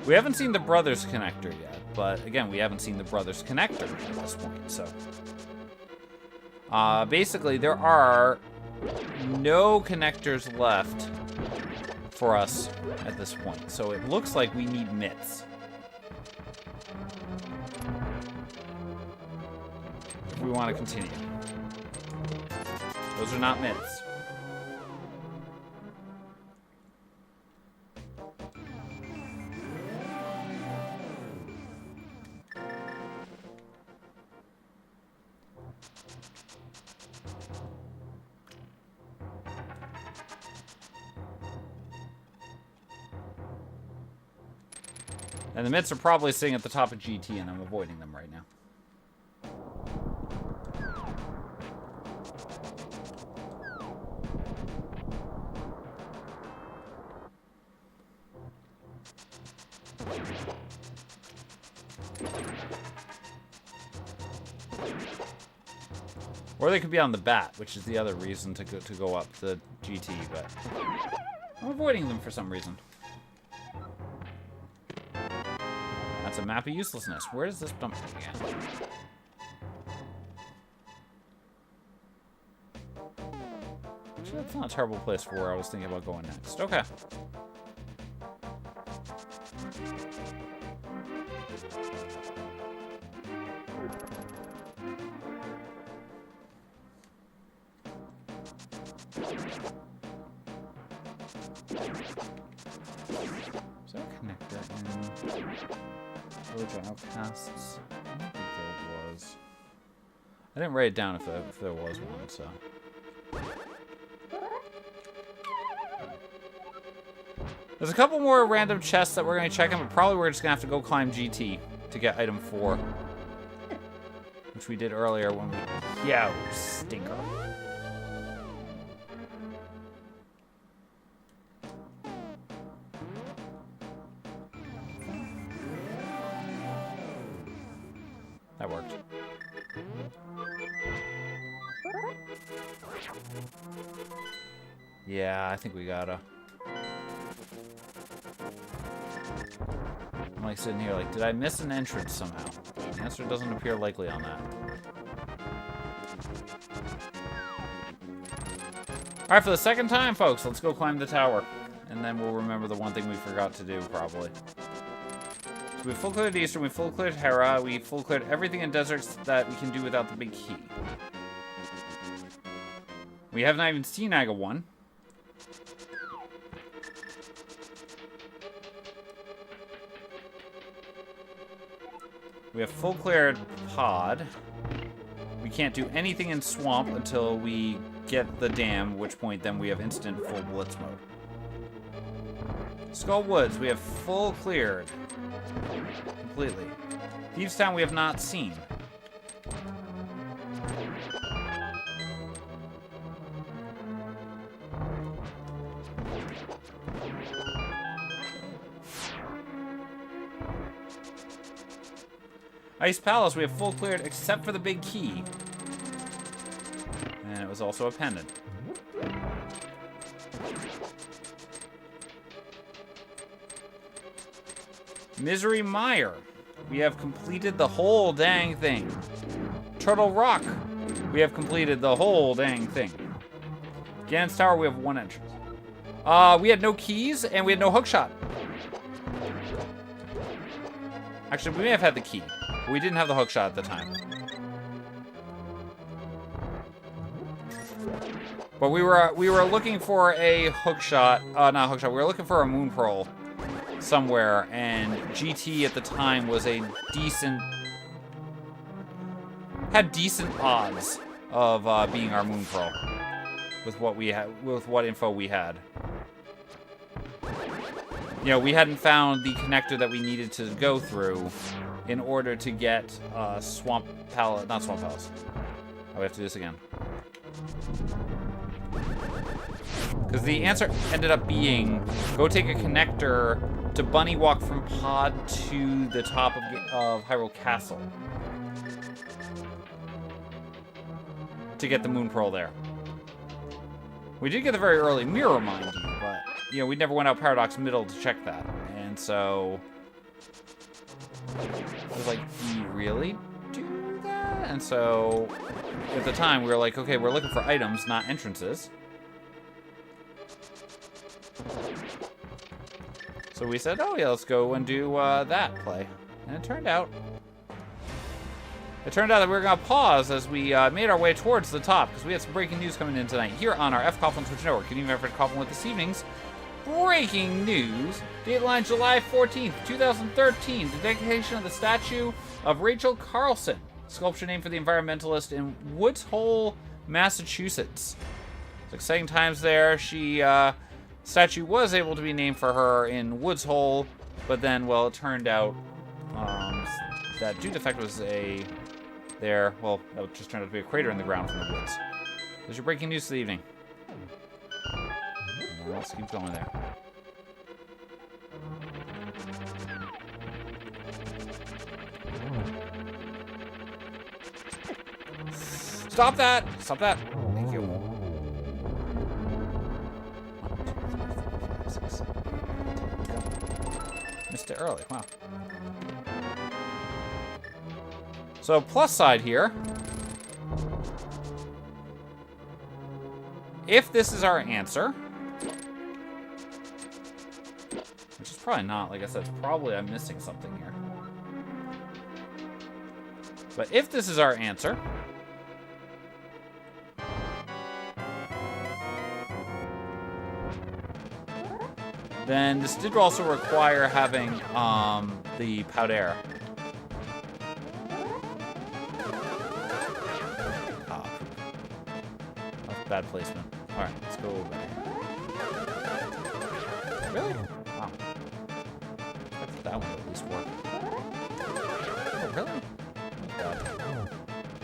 We haven't seen the Brothers Connector yet, but again, we haven't seen the Brothers Connector at this point, so. Basically, there are no connectors left for us at this point, so it looks like we need mitts. If we want to continue. Those are not mitts. And the mitts are probably sitting at the top of GT, and I'm avoiding them right now. Or they could be on the bat, which is the other reason to go up the GT, but I'm avoiding them for some reason. That's a map of uselessness. Where does this dump me again? Actually, that's not a terrible place for where I was thinking about going next. Okay. Is there a connector in Village Outcasts? I don't think there was. I didn't write it down if there was one, so. There's a couple more random chests that we're going to check in, but probably we're just going to have to go climb GT to get item 4. Which we did earlier when we... Yeah, stinker. That worked. Yeah, I think we gotta. I'm like sitting here like, did I miss an entrance somehow? The answer doesn't appear likely on that. Alright, for the second time, folks, let's go climb the tower. And then we'll remember the one thing we forgot to do, probably. So we full cleared Eastern, we full cleared Hera, we full cleared everything in deserts that we can do without the big key. We have not even seen Aga 1. We have full cleared Pod. We can't do anything in Swamp until we get the dam, at which point then we have instant full blitz mode. Skull Woods, we have full cleared. Completely. Thieves Town we have not seen. Ice Palace, we have full cleared except for the big key. And it was also a pendant. Misery Mire, we have completed the whole dang thing. Turtle Rock, we have completed the whole dang thing. Ganon's Tower, we have one entrance. We had no keys and we had no hookshot. Actually, we may have had the key. We didn't have the hookshot at the time. But we were looking for a hookshot, not hookshot, we were looking for a moon pearl somewhere, and GT at the time was a decent, had decent odds of being our moon pearl with what we had, with what info we had. you know, we hadn't found the connector that we needed to go through in order to get Swamp Palace, not Swamp Palace. Oh, we have to do this again. Because the answer ended up being, go take a connector to bunny walk from pod to the top of Hyrule Castle. To get the Moon Pearl there. We did get the very early mirror, mind you, but, you know, we never went out Paradox Middle to check that. And so, I was like, do you really do that? And so, at the time, we were like, okay, we're looking for items, not entrances. So we said, oh yeah, let's go and do that play. And it turned out that we were going to pause as we made our way towards the top, because we had some breaking news coming in tonight here on our F Coughlin Twitch Network. Can you remember Coughlin with this evening's breaking news? Dateline July 14th, 2013. The dedication of the statue of Rachel Carlson, sculpture named for the environmentalist in Woods Hole, Massachusetts. It's exciting times there. Statue was able to be named for her in Woods Hole, but then, well, it turned out that due defect was well, that just turned out to be a crater in the ground from the woods. There's your breaking news for the evening. Let's keep going there. Stop that! Stop that! Thank you. 1, 2, 3, 4, 5, 6, 7, 8, 9, 10. Missed it early. Wow. So, plus side here. If this is our answer, which is probably not, like I said, probably I'm missing something here. But if this is our answer, then this did also require having the powder. Bad placement. Alright, let's go over there. Really? Wow. I thought that one would at least work. Oh, really? Oh, God.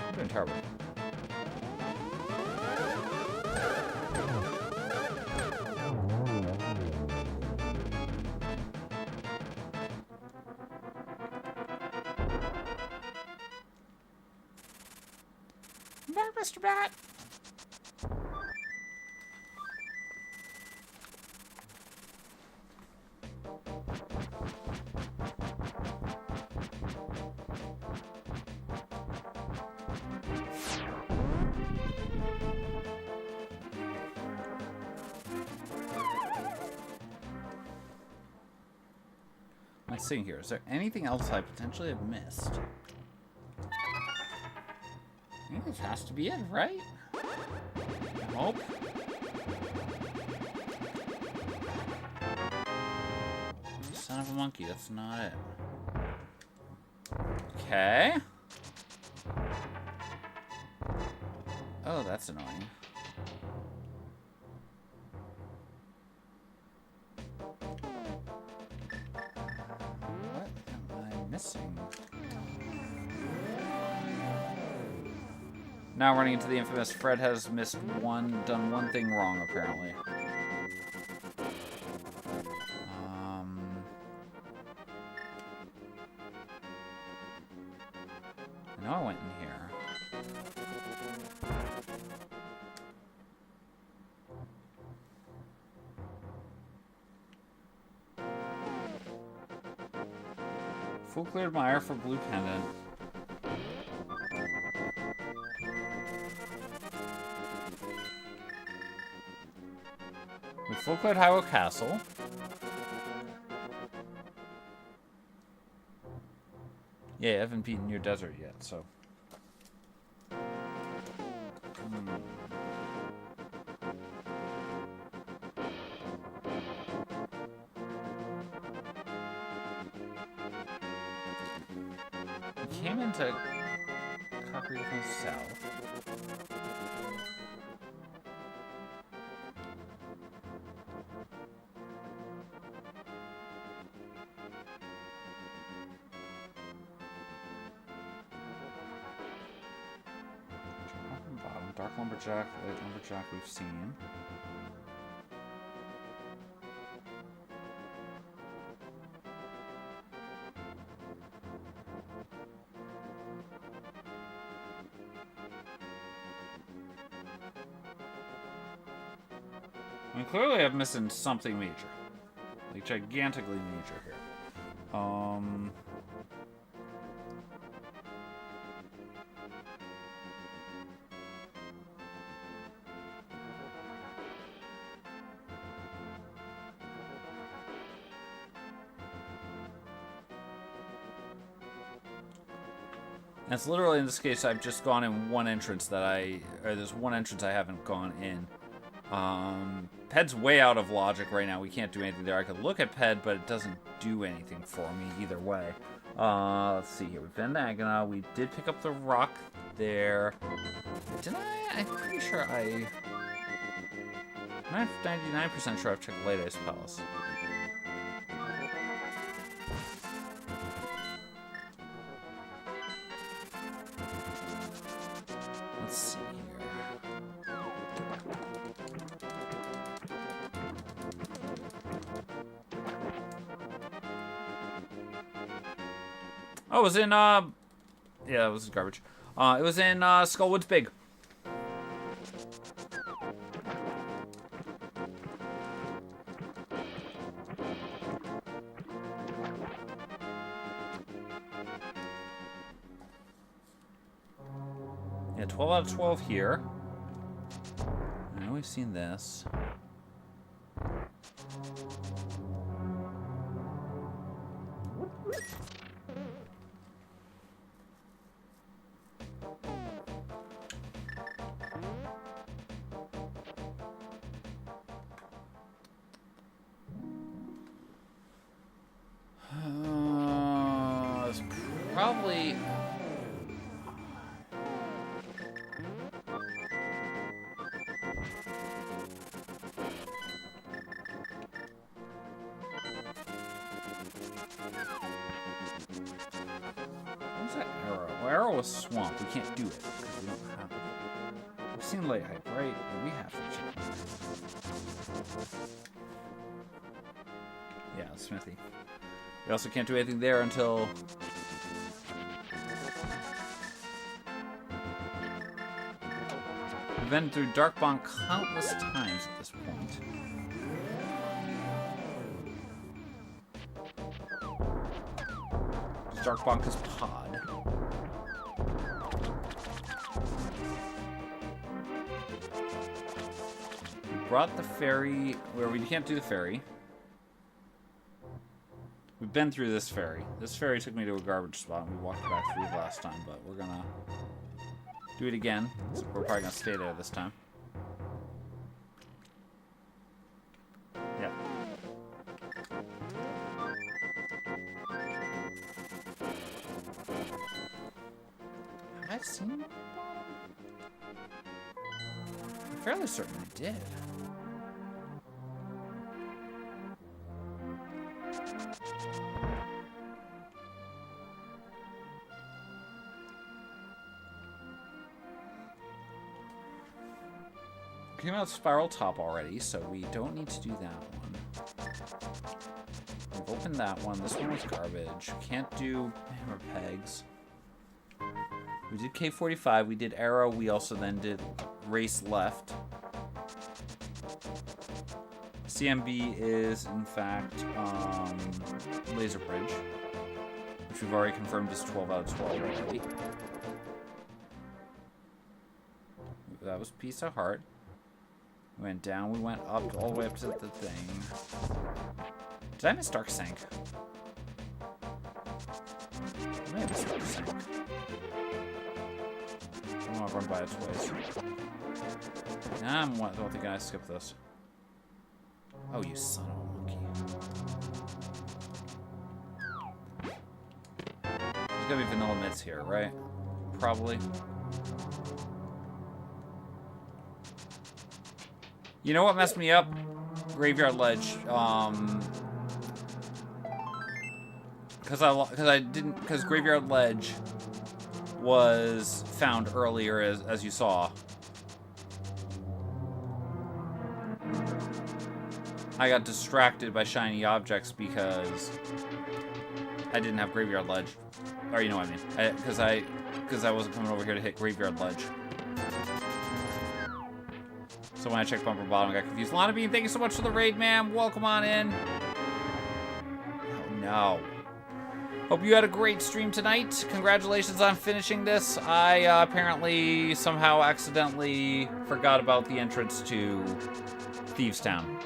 I'm doing terrible. Back, Mr. Bat! Let's see here. Is there anything else I potentially have missed? I think this has to be it, right? I hope. Son of a monkey, that's not it. Okay. Oh, that's annoying. What am I missing? Now running into the infamous Fred has done one thing wrong, apparently. I know I went in here. Full cleared Meyer for blue pendant. We full cleared Hyrule Castle. Yeah, I haven't beaten Near Desert yet, so. We came into Kakariko from the south. Dark Lumberjack, Light Lumberjack we've seen. I mean, clearly I'm missing something major. Like, gigantically major here. And it's literally, in this case, I've just gone in one entrance there's one entrance I haven't gone in. Ped's way out of logic right now. We can't do anything there. I could look at Ped, but it doesn't do anything for me either way. Let's see here. We've been to Agana. We did pick up the rock there. Didn't I? I'm pretty sure I'm 99% sure I've checked Light Ice Palace. Let's see here. Oh, it was in, yeah, it was garbage. It was in, Skullwood's Big. Yeah, 12 out of 12 here. I know we've seen this. It's probably... What's that arrow? Well, arrow is swamp. We can't do it because we don't have it. We've seen light hype, right? We have to check that. Yeah, Smithy. We also can't do anything there until... We've been through Darkbond countless times at this point. Darkbonka's pod. We brought the ferry where we can't do the ferry. We've been through this ferry. This ferry took me to a garbage spot and we walked back through it last time, but we're gonna do it again. So we're probably gonna stay there this time. Yeah. Have I seen it? I'm fairly certain I did. Came out Spiral Top already, so we don't need to do that one. We've opened that one. This one was garbage. Can't do Hammer Pegs. We did K45. We did Arrow. We also then did Race Left. CMB is, in fact, Laser Bridge, which we've already confirmed is 12 out of 12 already. That was Piece of Heart. We went down, we went up, all the way up to the thing. Did I miss Dark Sank? I may have missed Dark Sank. I want to run by it twice. Nah, I don't think I skipped this. Oh, you son of a monkey. There's gonna be vanilla mitts here, right? Probably. You know what messed me up? Graveyard Ledge. Because Graveyard Ledge was found earlier, as you saw. I got distracted by shiny objects because I didn't have Graveyard Ledge. Or you know what I mean. Because I wasn't coming over here to hit Graveyard Ledge. So when I checked Bumper Bottom, I got confused. Lana Bean, thank you so much for the raid, ma'am. Welcome on in. Oh, no. Hope you had a great stream tonight. Congratulations on finishing this. I apparently somehow accidentally forgot about the entrance to Thieves Town.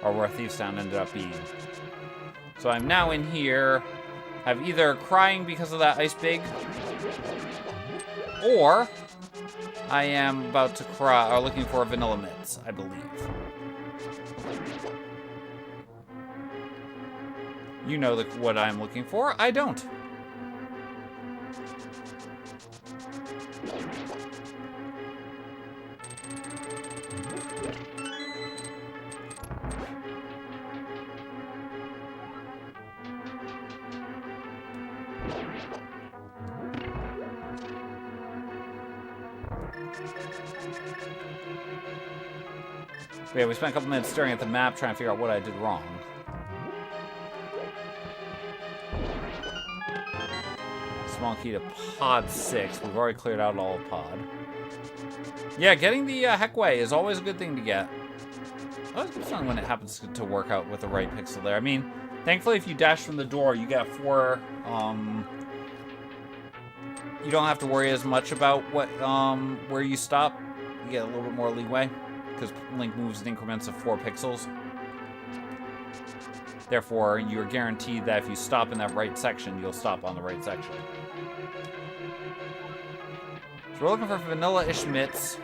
Or where Thieves Town ended up being. So I'm now in here. I'm either crying because of that ice big, or I am about to cry, or looking for vanilla mitts, I believe. You know what I'm looking for. I don't. Yeah, we spent a couple minutes staring at the map trying to figure out what I did wrong. Small key to pod 6. We've already cleared out all of pod. Yeah, getting the Heckway is always a good thing to get. Always good fun when it happens to work out with the right pixel there. I mean, thankfully if you dash from the door, you get 4... you don't have to worry as much about what where you stop. You get a little bit more leeway, because Link moves in increments of 4 pixels. Therefore, you're guaranteed that if you stop in that right section, you'll stop on the right section. So we're looking for vanilla-ish mitts.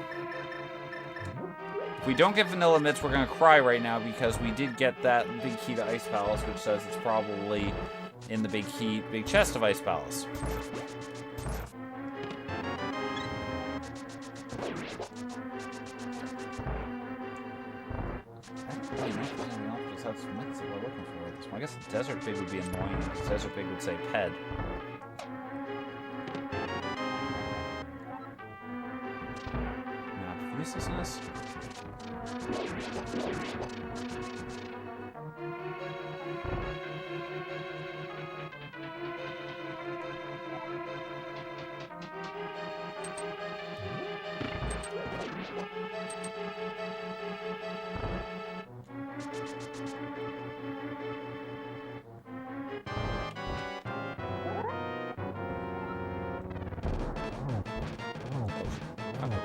If we don't get vanilla mitts, we're going to cry right now, because we did get that big key to Ice Palace, which says it's probably in the big chest of Ice Palace. I guess the Desert Pig would be annoying, because Desert Pig would say Ped. Now, uselessness.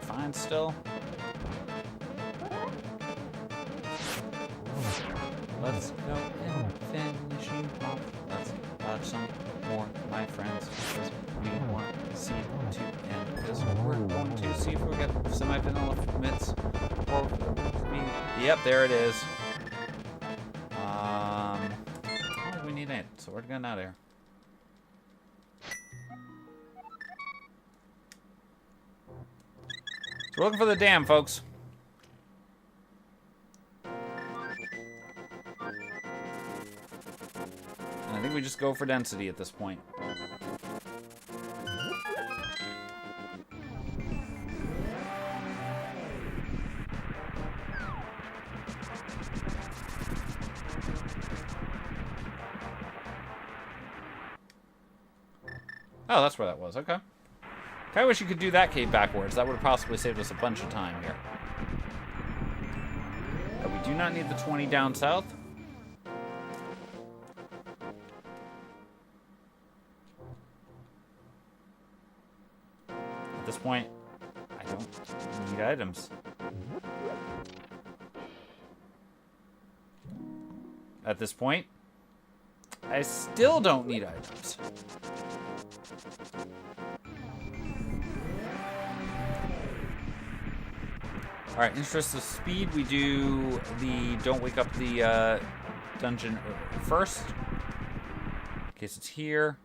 Fine still. Let's go and finish him off. Let's watch some more, my friends, because we want to see to end. Because we're going to see if we get semi-vanilla mitts. Or yep, there it is. I don't think we need it, so we're getting out of here. We're looking for the dam, folks. And I think we just go for density at this point. Oh, that's where that was. Okay. I wish you could do that cave backwards. That would have possibly saved us a bunch of time here. But we do not need the 20 down south. At this point, I don't need items. At this point, I still don't need items. Alright, interest of speed, we do the don't wake up the dungeon first. In case it's here.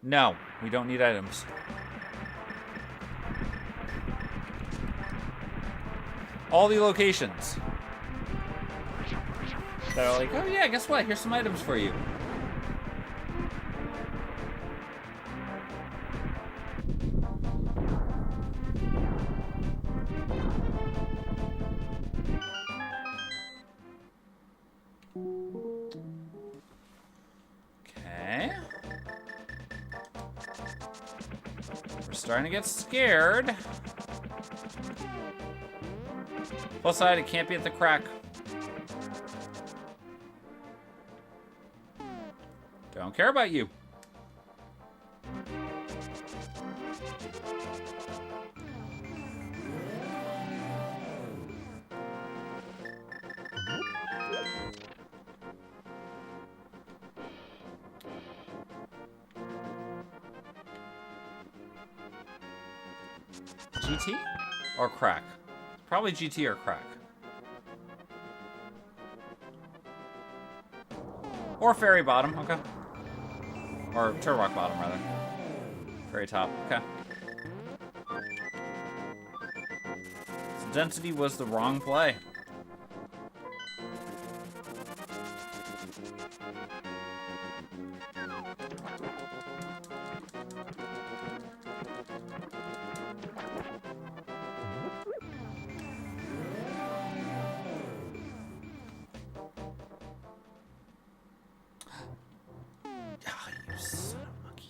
No, we don't need items. All the locations that are like, oh yeah, guess what? Here's some items for you. We're starting to get scared. Plus side, it can't be at the crack. Don't care about you. GT or crack? Probably GT or crack. Or ferry bottom, okay. Or Turrock bottom, rather. Ferry top, okay. So density was the wrong play.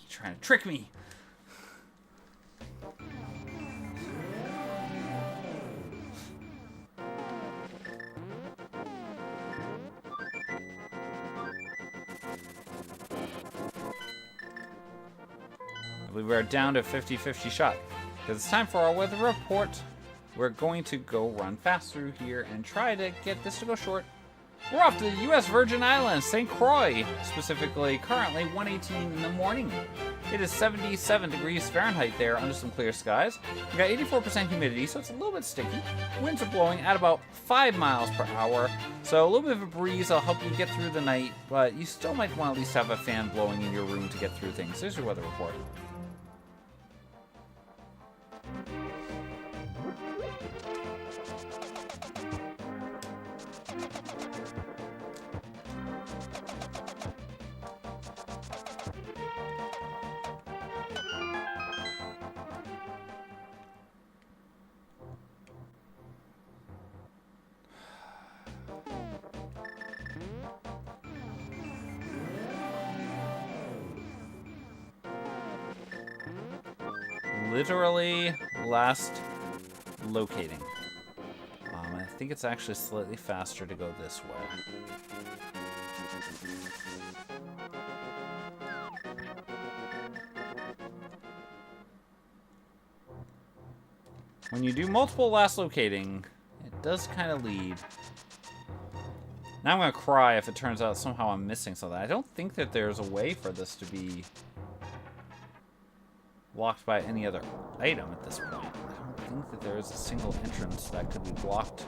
Trying to trick me. I believe we're down to 50-50 shot. Because it's time for our weather report. We're going to go run fast through here and try to get this to go short. We're off to the U.S. Virgin Islands, St. Croix, specifically, currently 1:18 in the morning. It is 77 degrees Fahrenheit there under some clear skies. We got 84% humidity, so it's a little bit sticky. Winds are blowing at about 5 miles per hour, so a little bit of a breeze will help you get through the night, but you still might want to at least have a fan blowing in your room to get through things. Here's your weather report. Literally last locating. I think it's actually slightly faster to go this way. When you do multiple last locating, it does kind of lead. Now I'm going to cry if it turns out somehow I'm missing something. I don't think that there's a way for this to be blocked by any other item at this point. I don't think that there is a single entrance that could be blocked.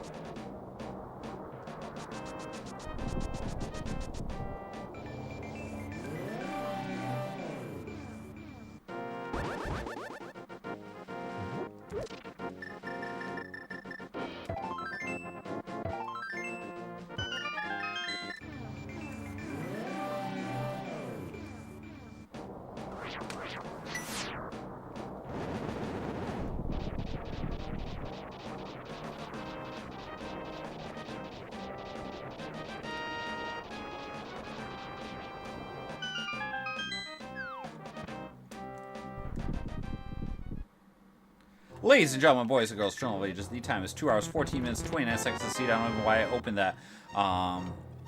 Ladies and gentlemen, boys and girls, children of ages, the time is 2 hours, 14 minutes, 29 seconds to see. I don't know why I opened that.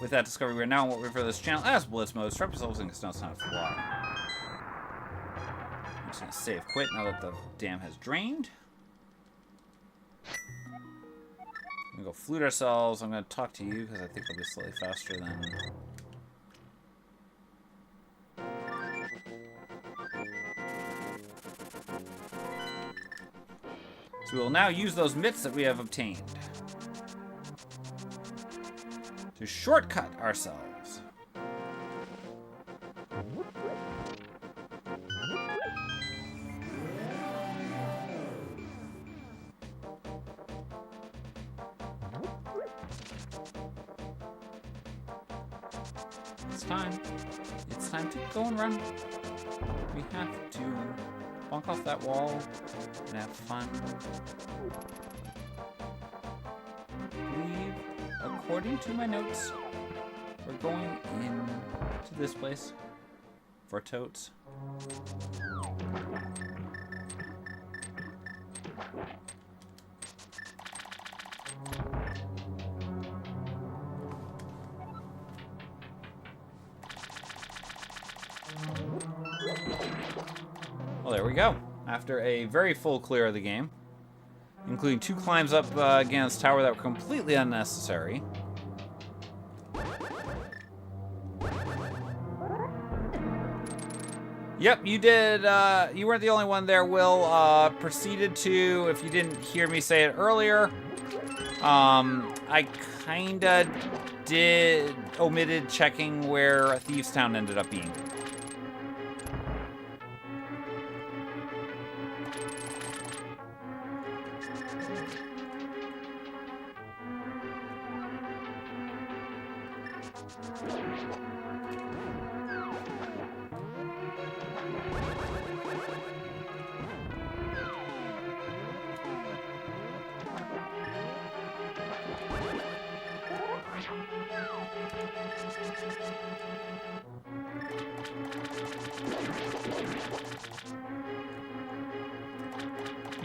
With that discovery, we're now what we refer to this channel as Blitz Mode. Strap yourselves in because now it's time to fly. I'm just going to save quit now that the dam has drained. I'm going to go flute ourselves. I'm going to talk to you because I think it'll be slightly faster than... So we will now use those mitts that we have obtained to shortcut ourselves. It's time. It's time to go and run. We have to bonk off that wall and have fun. According to my notes, we're going in to this place for totes. Well, there we go. After a very full clear of the game, including 2 climbs up against tower that were completely unnecessary. Yep, you did. You weren't the only one there, Will. Proceeded to, if you didn't hear me say it earlier, I kinda omitted checking where Thieves Town ended up being.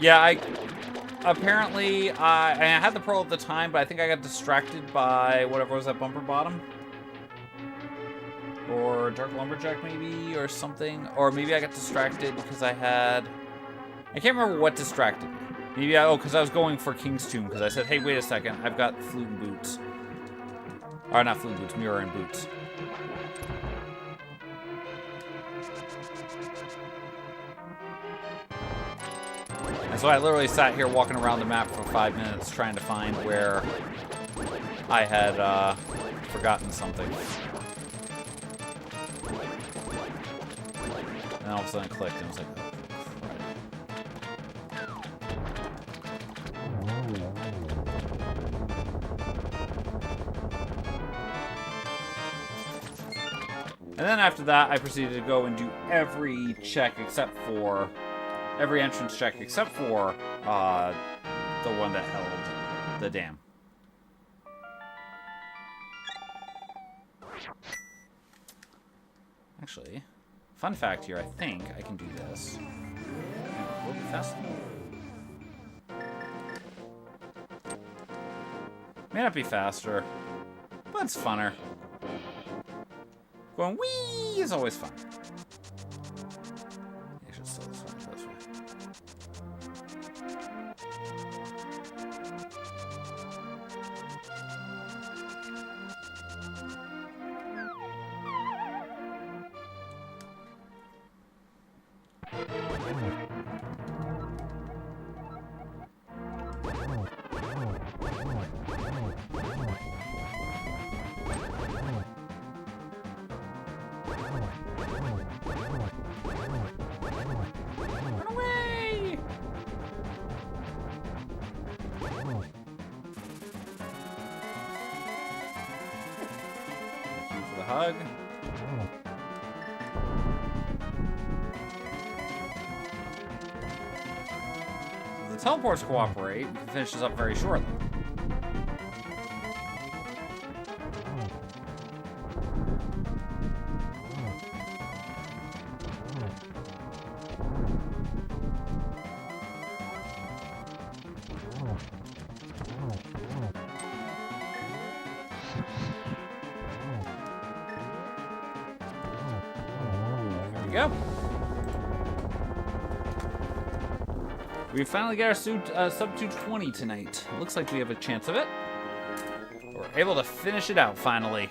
Yeah, I had the pearl at the time, but I think I got distracted by whatever was that bumper bottom, or Dark Lumberjack maybe, or something, or maybe I got distracted because I can't remember what distracted me. Maybe because I was going for King's Tomb because I said, hey, wait a second, I've got flute and boots, or not flute and boots, mirror and boots. And so I literally sat here walking around the map for 5 minutes trying to find where I had forgotten something. And all of a sudden it clicked and I was like, and then after that, I proceeded to go and do every check except for every entrance check except for the one that held the dam. Actually, fun fact here, I think I can do this. A little bit faster. May not be faster, but it's funner. Going wee is always fun. I should still this way. Hug. If the teleports cooperate, we can finish this up very shortly. Go. We finally got our sub 220 tonight. Looks like we have a chance of it. We're able to finish it out finally.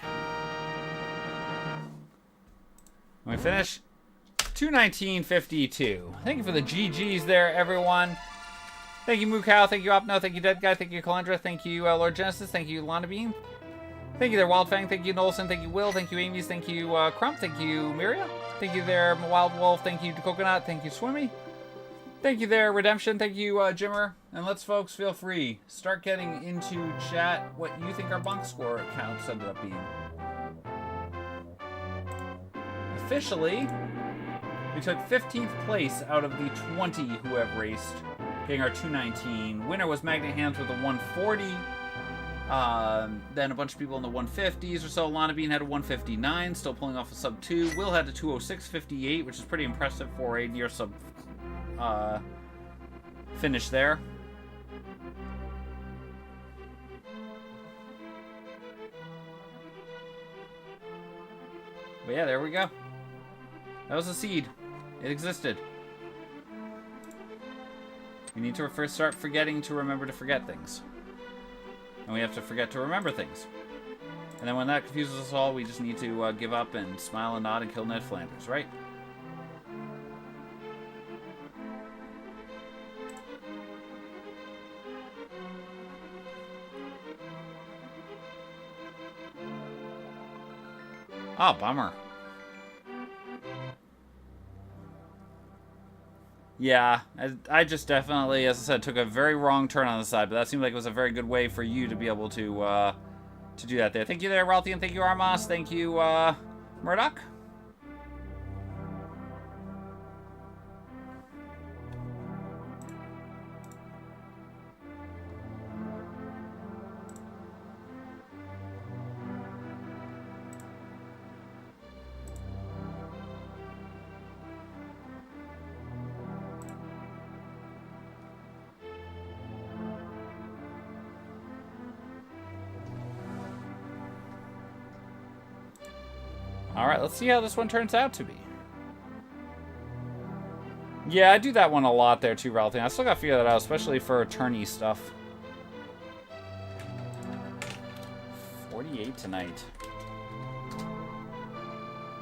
When we finish 219.52. Thank you for the GGs there, everyone. Thank you, Mukau. Thank you, Opno. Thank you, Dead Guy. Thank you, Calandra. Thank you, Lord Genesis. Thank you, Lana Bean. Thank you there, Wildfang. Thank you, Nolson. Thank you, Will. Thank you, Amy's. Thank you, Crump. Thank you, Miria. Thank you there, Wild Wolf. Thank you, Coconut. Thank you, Swimmy. Thank you there, Redemption. Thank you, Jimmer. And let's, folks, feel free. Start getting into chat what you think our bunk score counts ended up being. Officially, we took 15th place out of the 20 who have raced, getting our 219. Winner was Magnet Hands with a 140. Then a bunch of people in the 150s or so. Lana Bean had a 159, still pulling off a sub 2. Will had a 206.58, which is pretty impressive for a near sub finish there. But yeah, there we go. That was a seed. It existed. We need to first start forgetting to remember to forget things. And we have to forget to remember things. And then when that confuses us all, we just need to give up and smile and nod and kill Ned Flanders, right? Oh, bummer. Yeah, I just definitely, as I said, took a very wrong turn on the side, but that seemed like it was a very good way for you to be able to do that there. Thank you there, Ralphie, and thank you, Armas. Thank you, Murdoch. Alright, let's see how this one turns out to be. Yeah, I do that one a lot there too, Ralphie. I still gotta figure that out, especially for attorney stuff. 48 tonight.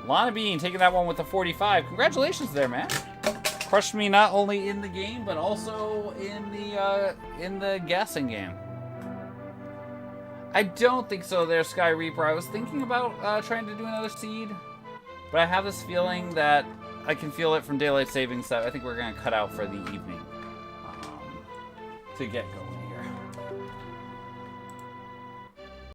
Lana Bean taking that one with the 45. Congratulations there, man. Crushed me not only in the game, but also in the guessing game. I don't think so there, Sky Reaper. I was thinking about trying to do another seed, but I have this feeling that I can feel it from Daylight Savings that I think we're going to cut out for the evening to get going.